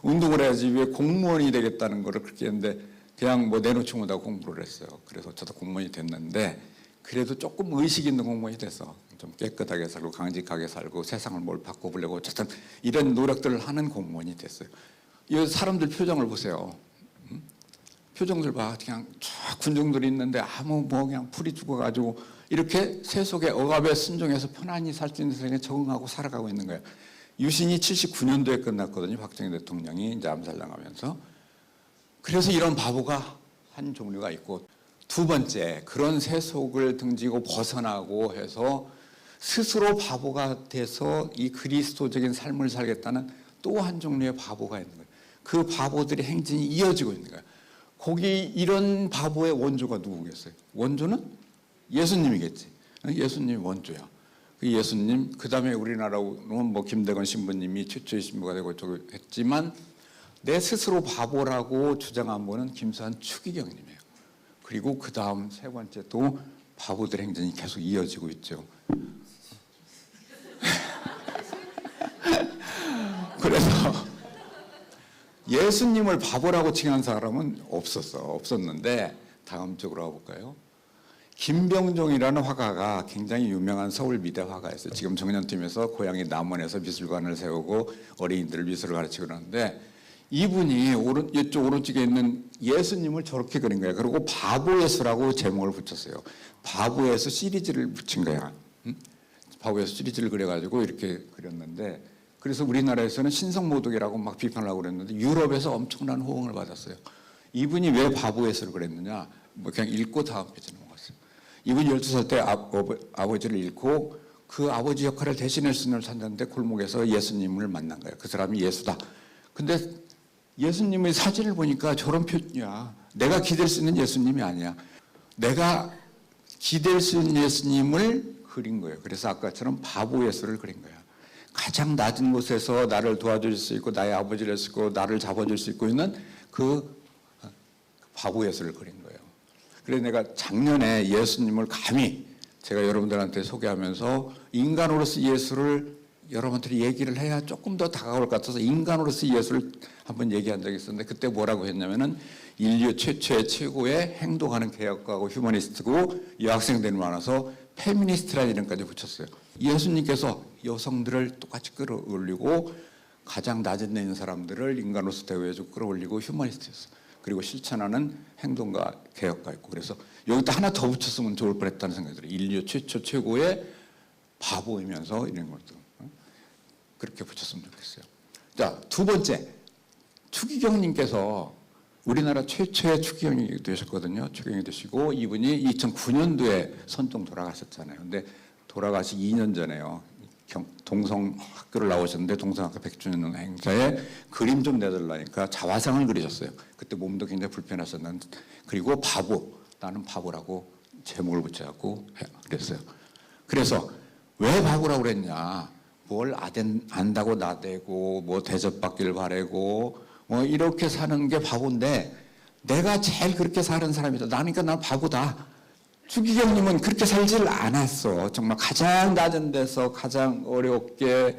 운동을 해야지 왜 공무원이 되겠다는 거를 그렇게 했는데 그냥 뭐 내놓지 못하고 공부를 했어요. 그래서 저도 공무원이 됐는데 그래도 조금 의식 있는 공무원이 됐어. 좀 깨끗하게 살고 강직하게 살고 세상을 뭘 바꿔보려고 어쨌든 이런 노력들을 하는 공무원이 됐어요. 이 사람들 표정을 보세요. 표정들 봐. 그냥 쫙 군중들이 있는데 아무 뭐 그냥 풀이 죽어가지고 이렇게 세속의 억압에 순종해서 편안히 살 수 있는 세상에 적응하고 살아가고 있는 거예요. 유신이 79년도에 끝났거든요. 박정희 대통령이 이제 암살당하면서. 그래서 이런 바보가 한 종류가 있고 두 번째 그런 세속을 등지고 벗어나고 해서 스스로 바보가 돼서 이 그리스도적인 삶을 살겠다는 또 한 종류의 바보가 있는 거예요. 그 바보들의 행진이 이어지고 있는 거예요. 거기 이런 바보의 원조가 누구겠어요? 원조는 예수님이겠지. 예수님이 원조야. 그 예수님, 그 다음에 우리나라는 뭐 김대건 신부님이 최초의 신부가 되고 했지만 내 스스로 바보라고 주장한 분은 김수환 추기경님이에요. 그리고 그 다음 세 번째 또 바보들의 행진이 계속 이어지고 있죠. 그래서 예수님을 바보라고 칭한 사람은 없었는데 다음 쪽으로 가볼까요? 김병종이라는 화가가 굉장히 유명한 서울 미대 화가였어요. 지금 청년팀에서 고향이 남원에서 미술관을 세우고 어린이들 미술을 가르치고 그러는데 이분이 이쪽 오른쪽에 있는 예수님을 저렇게 그린 거예요. 그리고 바보예수라고 제목을 붙였어요. 바보예수 시리즈를 붙인 거야. 바보예수 시리즈를 그려가지고 이렇게 그렸는데 그래서 우리나라에서는 신성모독이라고 막 비판을 하고 그랬는데 유럽에서 엄청난 호응을 받았어요. 이분이 왜 바보예수를 그랬느냐? 뭐 그냥 읽고 다음 페이지 넘어갔어요. 이분이 12살 때 아버지를 잃고 그 아버지 역할을 대신할 수 있는 걸 찾는데 골목에서 예수님을 만난 거예요. 그 사람이 예수다. 근데 예수님의 사진을 보니까 저런 표현이야. 내가 기댈 수 있는 예수님이 아니야. 내가 기댈 수 있는 예수님을 그린 거예요. 그래서 아까처럼 바보 예수를 그린 거야. 가장 낮은 곳에서 나를 도와줄 수 있고 나의 아버지를 쓰고 나를 잡아줄 수 있고 있는 그 바보 예수를 그린 거예요. 그래서 내가 작년에 예수님을 감히 제가 여러분들한테 소개하면서 인간으로서 예수를 여러분들이 얘기를 해야 조금 더 다가올 것 같아서 인간으로서 예수를 한번 얘기한 적이 있었는데 그때 뭐라고 했냐면은 인류 최초의 최고의 행동하는 개혁가고 휴머니스트고 여학생들이 많아서 페미니스트라는 이름까지 붙였어요. 예수님께서 여성들을 똑같이 끌어올리고 가장 낮은 데 있는 사람들을 인간으로서 대우해주고 끌어올리고 휴머니스트였어요. 그리고 실천하는 행동가 개혁가였고 그래서 여기다 하나 더 붙였으면 좋을 뻔했다는 생각이 들어요. 인류 최초 최고의 바보이면서 이런 것도 그렇게 붙였으면 좋겠어요. 자, 두 번째 추기경님께서 우리나라 최초의 추기경이 되셨거든요. 추기경이 되시고 이분이 2009년도에 선동 돌아가셨잖아요. 근데 돌아가시 2년 전에요. 동성학교를 나오셨는데 동성학교 100주년 행사에 그림 좀 내달라니까 자화상을 그리셨어요. 그때 몸도 굉장히 불편하셨는데 그리고 바보, 나는 바보라고 제목을 붙여갖고 그랬어요. 그래서 왜 바보라고 그랬냐? 뭘 안다고 나대고 뭐 대접받기를 바라고 뭐 이렇게 사는 게 바보인데 내가 제일 그렇게 사는 사람이다. 나니까 난 바보다. 추기경님은 그렇게 살지를 않았어. 정말 가장 낮은 데서 가장 어렵게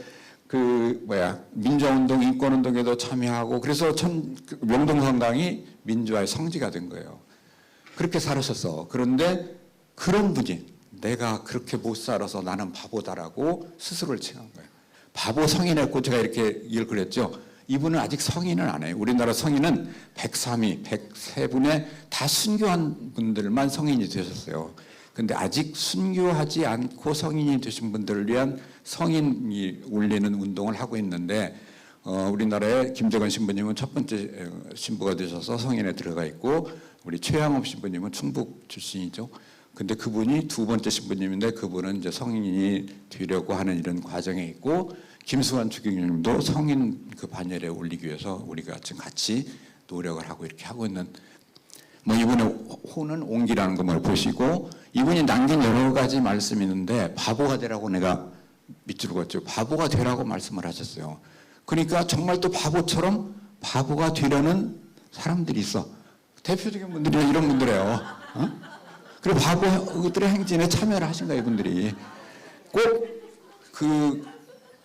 민주화운동, 인권운동에도 참여하고 그래서 명동성당이 민주화의 성지가 된 거예요. 그렇게 살으셨어. 그런데 그런 분이 내가 그렇게 못 살아서 나는 바보다라고 스스로를 칭한 거예요. 바보 성인의 꽃 제가 이렇게 이걸 그렸죠. 이분은 아직 성인은 안 해요. 우리나라 성인은 103위, 103분에 다 순교한 분들만 성인이 되셨어요. 근데 아직 순교하지 않고 성인이 되신 분들을 위한 성인이 올리는 운동을 하고 있는데 우리나라의 김재건 신부님은 첫 번째 신부가 되셔서 성인에 들어가 있고 우리 최양업 신부님은 충북 출신이죠. 근데 그분이 두 번째 신부님인데 그분은 이제 성인이 되려고 하는 이런 과정에 있고 김수환 주경님도 성인 그 반열에 올리기 위해서 우리가 지금 같이 노력을 하고 이렇게 하고 있는 뭐 이분의 호는 옹기라는 것을 보시고 이분이 남긴 여러 가지 말씀이 있는데 바보가 되라고 내가 밑줄 그었죠. 바보가 되라고 말씀을 하셨어요. 그러니까 정말 또 바보처럼 바보가 되려는 사람들이 있어. 대표적인 분들이 이런 분들이에요. 그리고 바보들의 행진에 참여를 하신 거예요, 이분들이. 꼭 그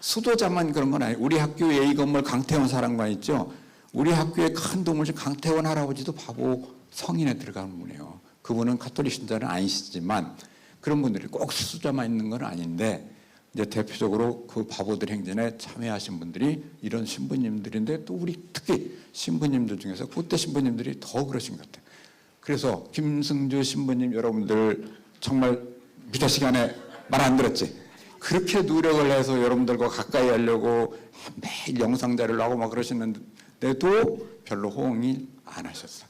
수도자만 그런 건 아니에요. 우리 학교 예의 건물 강태원 사랑관 있죠. 우리 학교의 큰 동물신 강태원 할아버지도 바보 성인에 들어가는 분이에요. 그분은 가톨릭 신자는 아니시지만 그런 분들이 꼭 수도자만 있는 건 아닌데 이제 대표적으로 그 바보들 행진에 참여하신 분들이 이런 신부님들인데 또 우리 특히 신부님들 중에서 그때 신부님들이 더 그러신 것 같아요. 그래서 김승주 신부님 여러분들 정말 미사 시간에 말 안 들었지? 그렇게 노력을 해서 여러분들과 가까이 하려고 매일 영상 자료를 하고 막 그러시는데도 별로 호응이 안 하셨어요.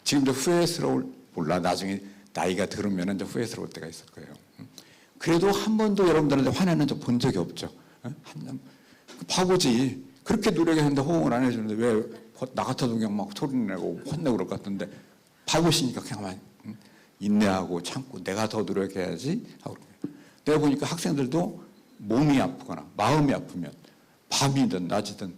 지금도 후회스러울 몰라. 나중에 나이가 들으면 이제 후회스러울 때가 있을 거예요. 그래도 한 번도 여러분들한테 화내는 적 본 적이 없죠. 바보지. 그렇게 노력했는데 호응을 안 해주는데 왜 나 같아도 그냥 막 소리내고 혼내고 그럴 것 같은데 바보시니까 그냥 인내하고 참고 내가 더 노력해야지 하고. 내가 보니까 학생들도 몸이 아프거나 마음이 아프면 밤이든 낮이든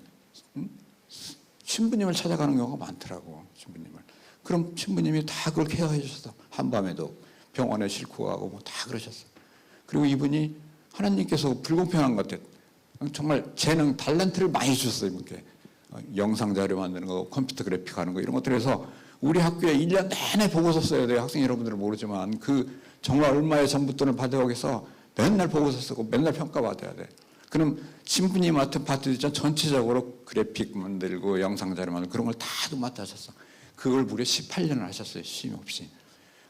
신부님을 찾아가는 경우가 많더라고. 신부님을. 그럼 신부님이 다 그걸 케어해 주셨어. 한밤에도 병원에 싣고 가고 뭐 다 그러셨어. 그리고 이분이 하나님께서 불공평한 것 같아. 정말 재능, 탤런트를 많이 주셨어요. 이분께. 영상 자료 만드는 거, 컴퓨터 그래픽 하는 거 이런 것들 해서 우리 학교에 1년 내내 보고서 써야 돼요. 학생 여러분들은 모르지만 그 정말 얼마의 전부돈을 받아오겠어 맨날 보고서 쓰고 맨날 평가받아야 돼. 그럼 신부님 맡은 파트도 있잖아. 전체적으로 그래픽 만들고 영상 자료 만들고 그런 걸 다 맡아 하셨어. 그걸 무려 18년을 하셨어요. 쉼 없이.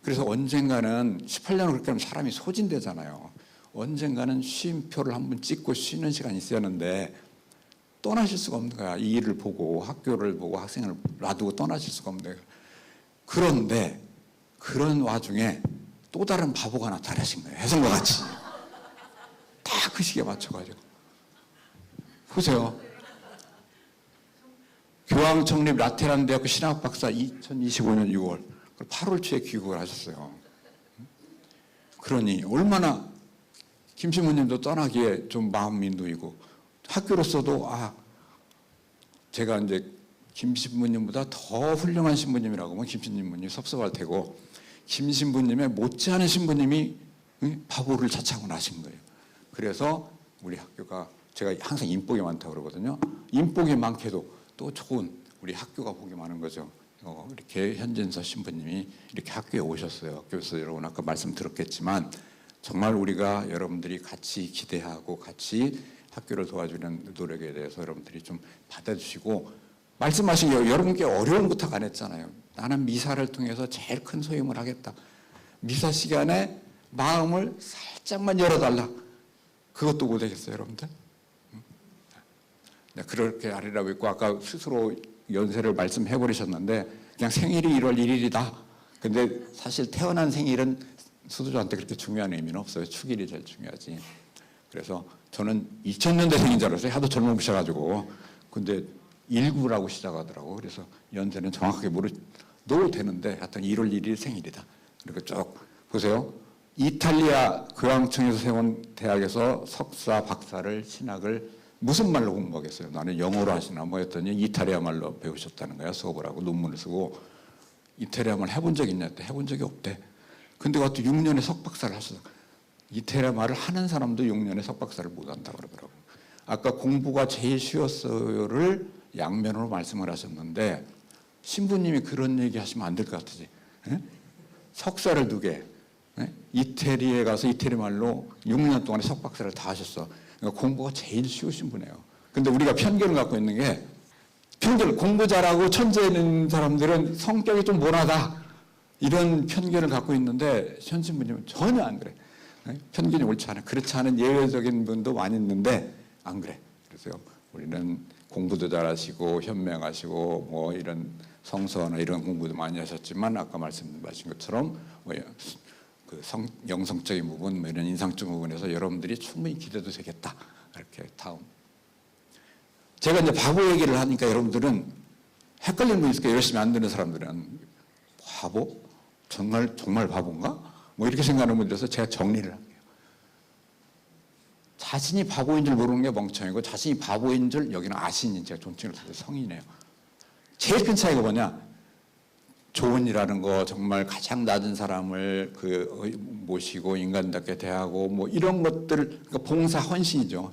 그래서 언젠가는 18년을 그렇게 하면 사람이 소진되잖아요. 언젠가는 쉼표를 한번 찍고 쉬는 시간이 있었는데 떠나실 수가 없는 거야. 이 일을 보고 학교를 보고 학생을 놔두고 떠나실 수가 없는 거야. 그런데 그런 와중에 또 다른 바보가 나타나신 거예요. 혜성과 같이. 다 그 시기에 맞춰가지고. 보세요. 교황청립 라테란 대학교 신학 박사 2025년 6월 8월 초에 귀국을 하셨어요. 그러니 얼마나 김 신부님도 떠나기에 좀 마음이 놓이고 학교로서도 제가 이제 김 신부님보다 더 훌륭한 신부님이라고 하면 김 신부님이 섭섭할 테고 김 신부님의 못지않은 신부님이 바보를 자처하고 나신 거예요. 그래서 우리 학교가 제가 항상 인복이 많다고 그러거든요. 인복이 많게도 또 좋은 우리 학교가 복이 많은 거죠. 이렇게 현진서 신부님이 이렇게 학교에 오셨어요. 학교에서 여러분 아까 말씀 들었겠지만 정말 우리가 여러분들이 같이 기대하고 같이 학교를 도와주는 노력에 대해서 여러분들이 좀 받아주시고 말씀하신 게 여러분께 어려운 부탁 안 했잖아요. 나는 미사를 통해서 제일 큰 소임을 하겠다. 미사 시간에 마음을 살짝만 열어달라. 그것도 못하겠어요, 여러분들? 네, 그렇게 하리라고 했고 아까 스스로 연세를 말씀해버리셨는데 그냥 생일이 1월 1일이다. 근데 사실 태어난 생일은 수도자한테 그렇게 중요한 의미는 없어요. 축일이 제일 중요하지. 그래서 저는 2000년대 생인 줄 알았어요. 하도 젊으셔가지고. 근데 19라고 시작하더라고. 그래서 연세는 정확하게 모르도 되는데 하여튼 1월 1일 생일이다. 그리고 쭉 보세요. 이탈리아 교황청에서 세운 대학에서 석사, 박사를 신학을 무슨 말로 공부하겠어요? 나는 영어로 하시나 뭐 했더니 이탈리아 말로 배우셨다는 거야. 수업을 하고 논문을 쓰고. 이탈리아 말 해본 적 있냐? 해본 적이 없대. 근데 그것도 6년에 석박사를 하셨어. 이탈리아 말을 하는 사람도 6년에 석박사를 못 한다고 그러더라고. 아까 공부가 제일 쉬웠어요를 양면으로 말씀을 하셨는데 신부님이 그런 얘기 하시면 안 될 것 같으지. 에? 석사를 2개. 이태리에 가서 이태리 말로 6년 동안에 석박사를 다 하셨어. 그러니까 공부가 제일 쉬우신 분이에요. 근데 우리가 편견을 갖고 있는 게 편견, 공부 잘하고 천재인 사람들은 성격이 좀 모나다 이런 편견을 갖고 있는데 현 신부님은 전혀 안 그래. 편견이 옳지 않아. 그렇지 않은 예외적인 분도 많이 있는데 안 그래. 그래서 우리는 공부도 잘하시고 현명하시고 뭐 이런 성서나 이런 공부도 많이 하셨지만 아까 말씀하신 것처럼 뭐 그 영성적인 부분, 뭐 이런 인상적 부분에서 여러분들이 충분히 기대도 되겠다. 이렇게 다음. 제가 이제 바보 얘기를 하니까 여러분들은 헷갈리는 분 있을까요? 열심히 안 듣는 사람들은 바보? 정말 바보인가? 뭐 이렇게 생각하는 분들에서 제가 정리를 할게요. 자신이 바보인 줄 모르는 게 멍청이고 자신이 바보인 줄 여기는 아신인 제가 존칭을 해서 성인이에요. 제일 큰 차이가 뭐냐? 좋은 일하는 거 정말 가장 낮은 사람을 모시고 인간답게 대하고 뭐 이런 것들 그러니까 봉사 헌신이죠.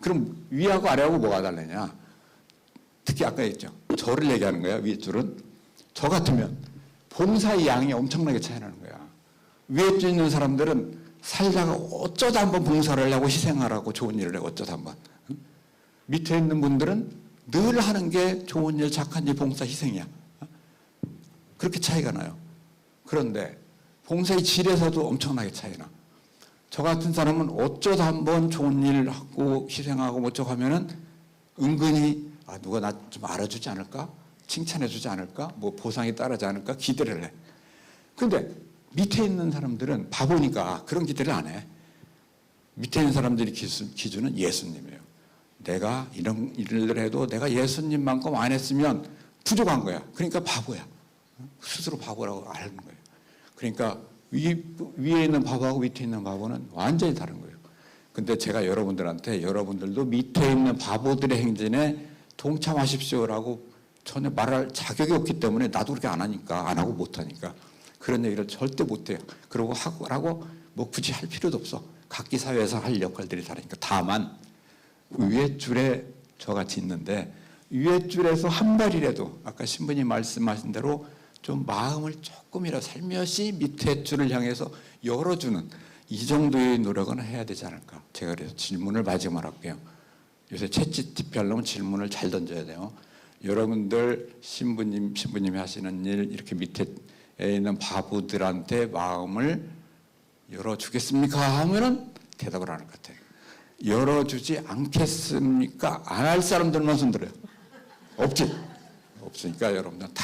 그럼 위하고 아래하고 뭐가 다르냐? 특히 아까 했죠. 저를 얘기하는 거야. 위에 줄은 저 같으면 봉사의 양이 엄청나게 차이 나는 거야. 위에 줄 있는 사람들은 살다가 어쩌다 한번 봉사를 하고 희생하라고 좋은 일을 해 어쩌다 한번. 밑에 있는 분들은 늘 하는 게 좋은 일, 착한 일, 봉사, 희생이야. 그렇게 차이가 나요. 그런데 봉사의 질에서도 엄청나게 차이 나. 저 같은 사람은 어쩌다 한번 좋은 일 하고 희생하고 뭐저쩌고 하면은 은근히 누가 나 좀 알아주지 않을까? 칭찬해주지 않을까? 뭐 보상이 따르지 않을까? 기대를 해. 근데 밑에 있는 사람들은 바보니까 그런 기대를 안 해. 밑에 있는 사람들의 기준은 예수님이에요. 내가 이런 일을 해도 내가 예수님만큼 안 했으면 부족한 거야. 그러니까 바보야. 스스로 바보라고 아는 거예요. 그러니까 위에 있는 바보하고 밑에 있는 바보는 완전히 다른 거예요. 근데 제가 여러분들도 밑에 있는 바보들의 행진에 동참하십시오라고 전혀 말할 자격이 없기 때문에 나도 그렇게 안 하니까 안 하고 못 하니까 그런 얘기를 절대 못 해요. 그러고 하고 뭐 굳이 할 필요도 없어. 각기 사회에서 할 역할들이 다르니까. 다만 위에 줄에 저같이 있는데 위에 줄에서 한 발이라도 아까 신부님 말씀하신 대로 좀 마음을 조금이라도 살며시 밑에 줄을 향해서 열어주는 이 정도의 노력은 해야 되지 않을까. 제가 그래서 질문을 마지막으로 할게요. 요새 챗GPT 하려면 질문을 잘 던져야 돼요. 여러분들 신부님이 하시는 일 이렇게 밑에 있는 바보들한테 마음을 열어주겠습니까? 하면은 대답을 안 할 것 같아요. 열어주지 않겠습니까? 안 할 사람들만 손들어요. 없지? 없으니까 여러분들 다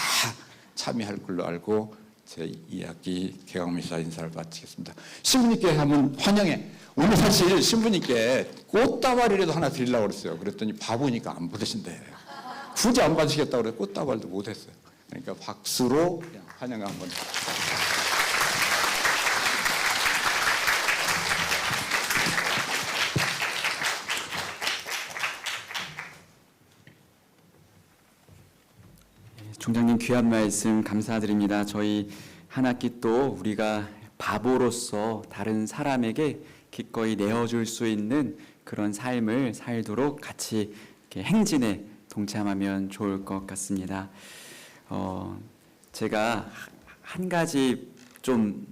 참여할 걸로 알고 제 2학기 개강미사 인사를 마치겠습니다. 신부님께 한번 환영해. 오늘 사실 신부님께 꽃다발이라도 하나 드리려고 그랬어요. 그랬더니 바보니까 안 받으신대. 굳이 안 받으시겠다고 그래서 꽃다발도 못했어요. 그러니까 박수로 그냥 환영 한번. 총장님 귀한 말씀 감사드립니다. 저희 한 학기 또 우리가 바보로서 다른 사람에게 기꺼이 내어줄 수 있는 그런 삶을 살도록 같이 이렇게 행진에 동참하면 좋을 것 같습니다. 제가 한 가지 좀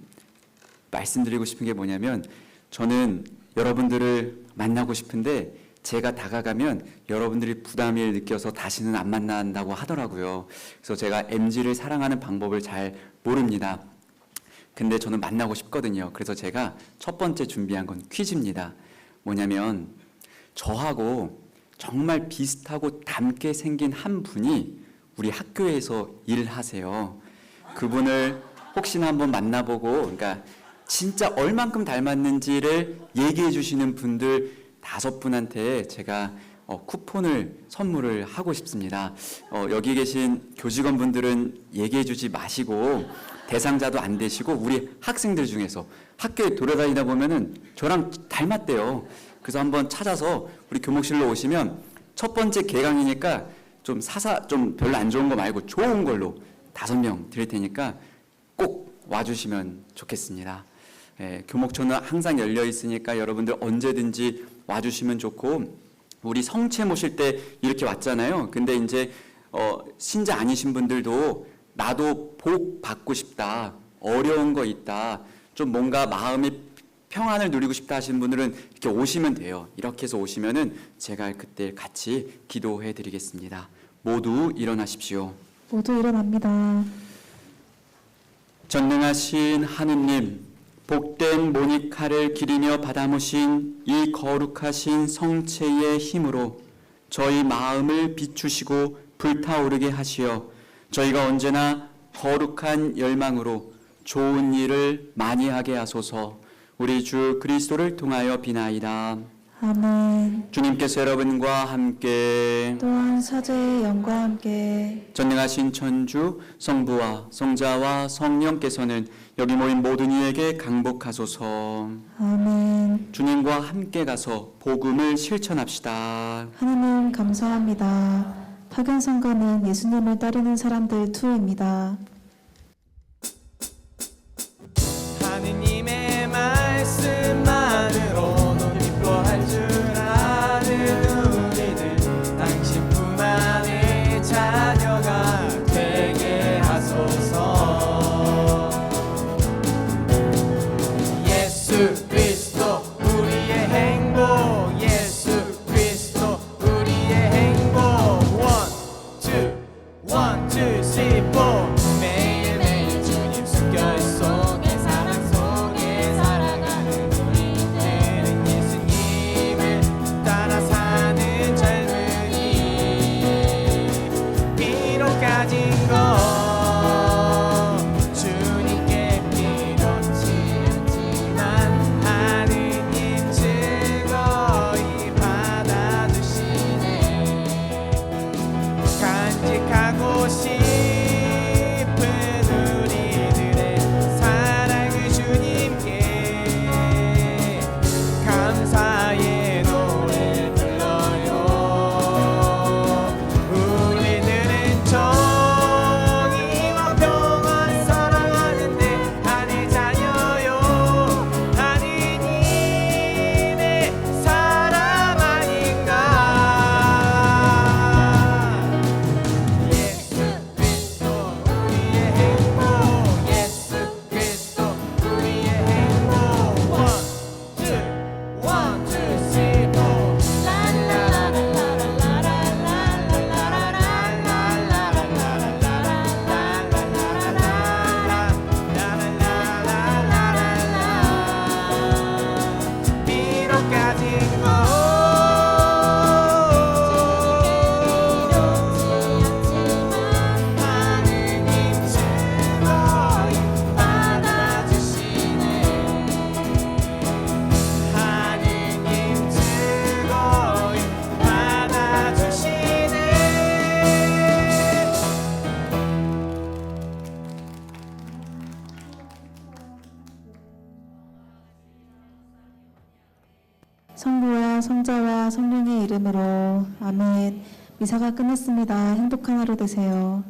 말씀드리고 싶은 게 뭐냐면 저는 여러분들을 만나고 싶은데 제가 다가가면 여러분들이 부담을 느껴서 다시는 안 만난다고 하더라고요. 그래서 제가 MZ를 사랑하는 방법을 잘 모릅니다. 근데 저는 만나고 싶거든요. 그래서 제가 첫 번째 준비한 건 퀴즈입니다. 뭐냐면 저하고 정말 비슷하고 닮게 생긴 한 분이 우리 학교에서 일하세요. 그분을 혹시나 한번 만나보고 그러니까 진짜 얼만큼 닮았는지를 얘기해 주시는 분들 5분한테 제가 쿠폰을 선물을 하고 싶습니다. 여기 계신 교직원분들은 얘기해 주지 마시고 대상자도 안 되시고 우리 학생들 중에서 학교에 돌아다니다 보면은 저랑 닮았대요. 그래서 한번 찾아서 우리 교목실로 오시면 첫 번째 개강이니까 좀 별로 안 좋은 거 말고 좋은 걸로 5명 드릴 테니까 꼭 와주시면 좋겠습니다. 교목초는 항상 열려 있으니까 여러분들 언제든지 와주시면 좋고 우리 성체 모실 때 이렇게 왔잖아요. 근데 이제 신자 아니신 분들도 나도 복 받고 싶다, 어려운 거 있다, 좀 뭔가 마음이 평안을 누리고 싶다 하시는 분들은 이렇게 오시면 돼요. 이렇게 해서 오시면은 제가 그때 같이 기도해 드리겠습니다. 모두 일어나십시오. 모두 일어납니다. 전능하신 하느님, 복된 모니카를 기리며 받아모신 이 거룩하신 성체의 힘으로 저희 마음을 비추시고 불타오르게 하시어 저희가 언제나 거룩한 열망으로 좋은 일을 많이 하게 하소서. 우리 주 그리스도를 통하여 비나이다. 아멘. 주님께서 여러분과 함께 또한 사제의 영과 함께 전능하신 천주 성부와 성자와 성령께서는 여기 모인 모든 이에게 강복하소서. 아멘. 주님과 함께 가서 복음을 실천합시다. 하나님 감사합니다. 파견성가는 예수님을 따르는 사람들 2입니다. 하느님의 말씀만으로도 기뻐할 줄 아는 우리들 당신뿐 안의 자녀가 되게 하소서. 예수 그리스도 우리의 행복, 예수 그리스도 우리의 행복. One, two, three, four. 매일매일 주님 숨결 속에 사랑 속에 살아가는 우리들은 예수님을 따라 사는 젊은이. 비록 가진 것 주님께 필요치 않지만 하느님 즐거이 받아주시네. 간직하고 싶은 우리들의 사랑을 주님께 감사의 노래 불러요. 우리들은 정의와 평안 사랑하는데 하늘 자녀요. 하느님의 사람 아닌가. 예수 그리스도 우리의 행복, 예수 그리스도 우리의 행복. One, two, three, four. 비록 가진 것 하느님 즐거이 받아주시네. 하느님 즐거이 받아주시네. 성부와 성자와 성령의 이름으로 아멘. 미사가 끝났습니다. 행복한 하루 되세요.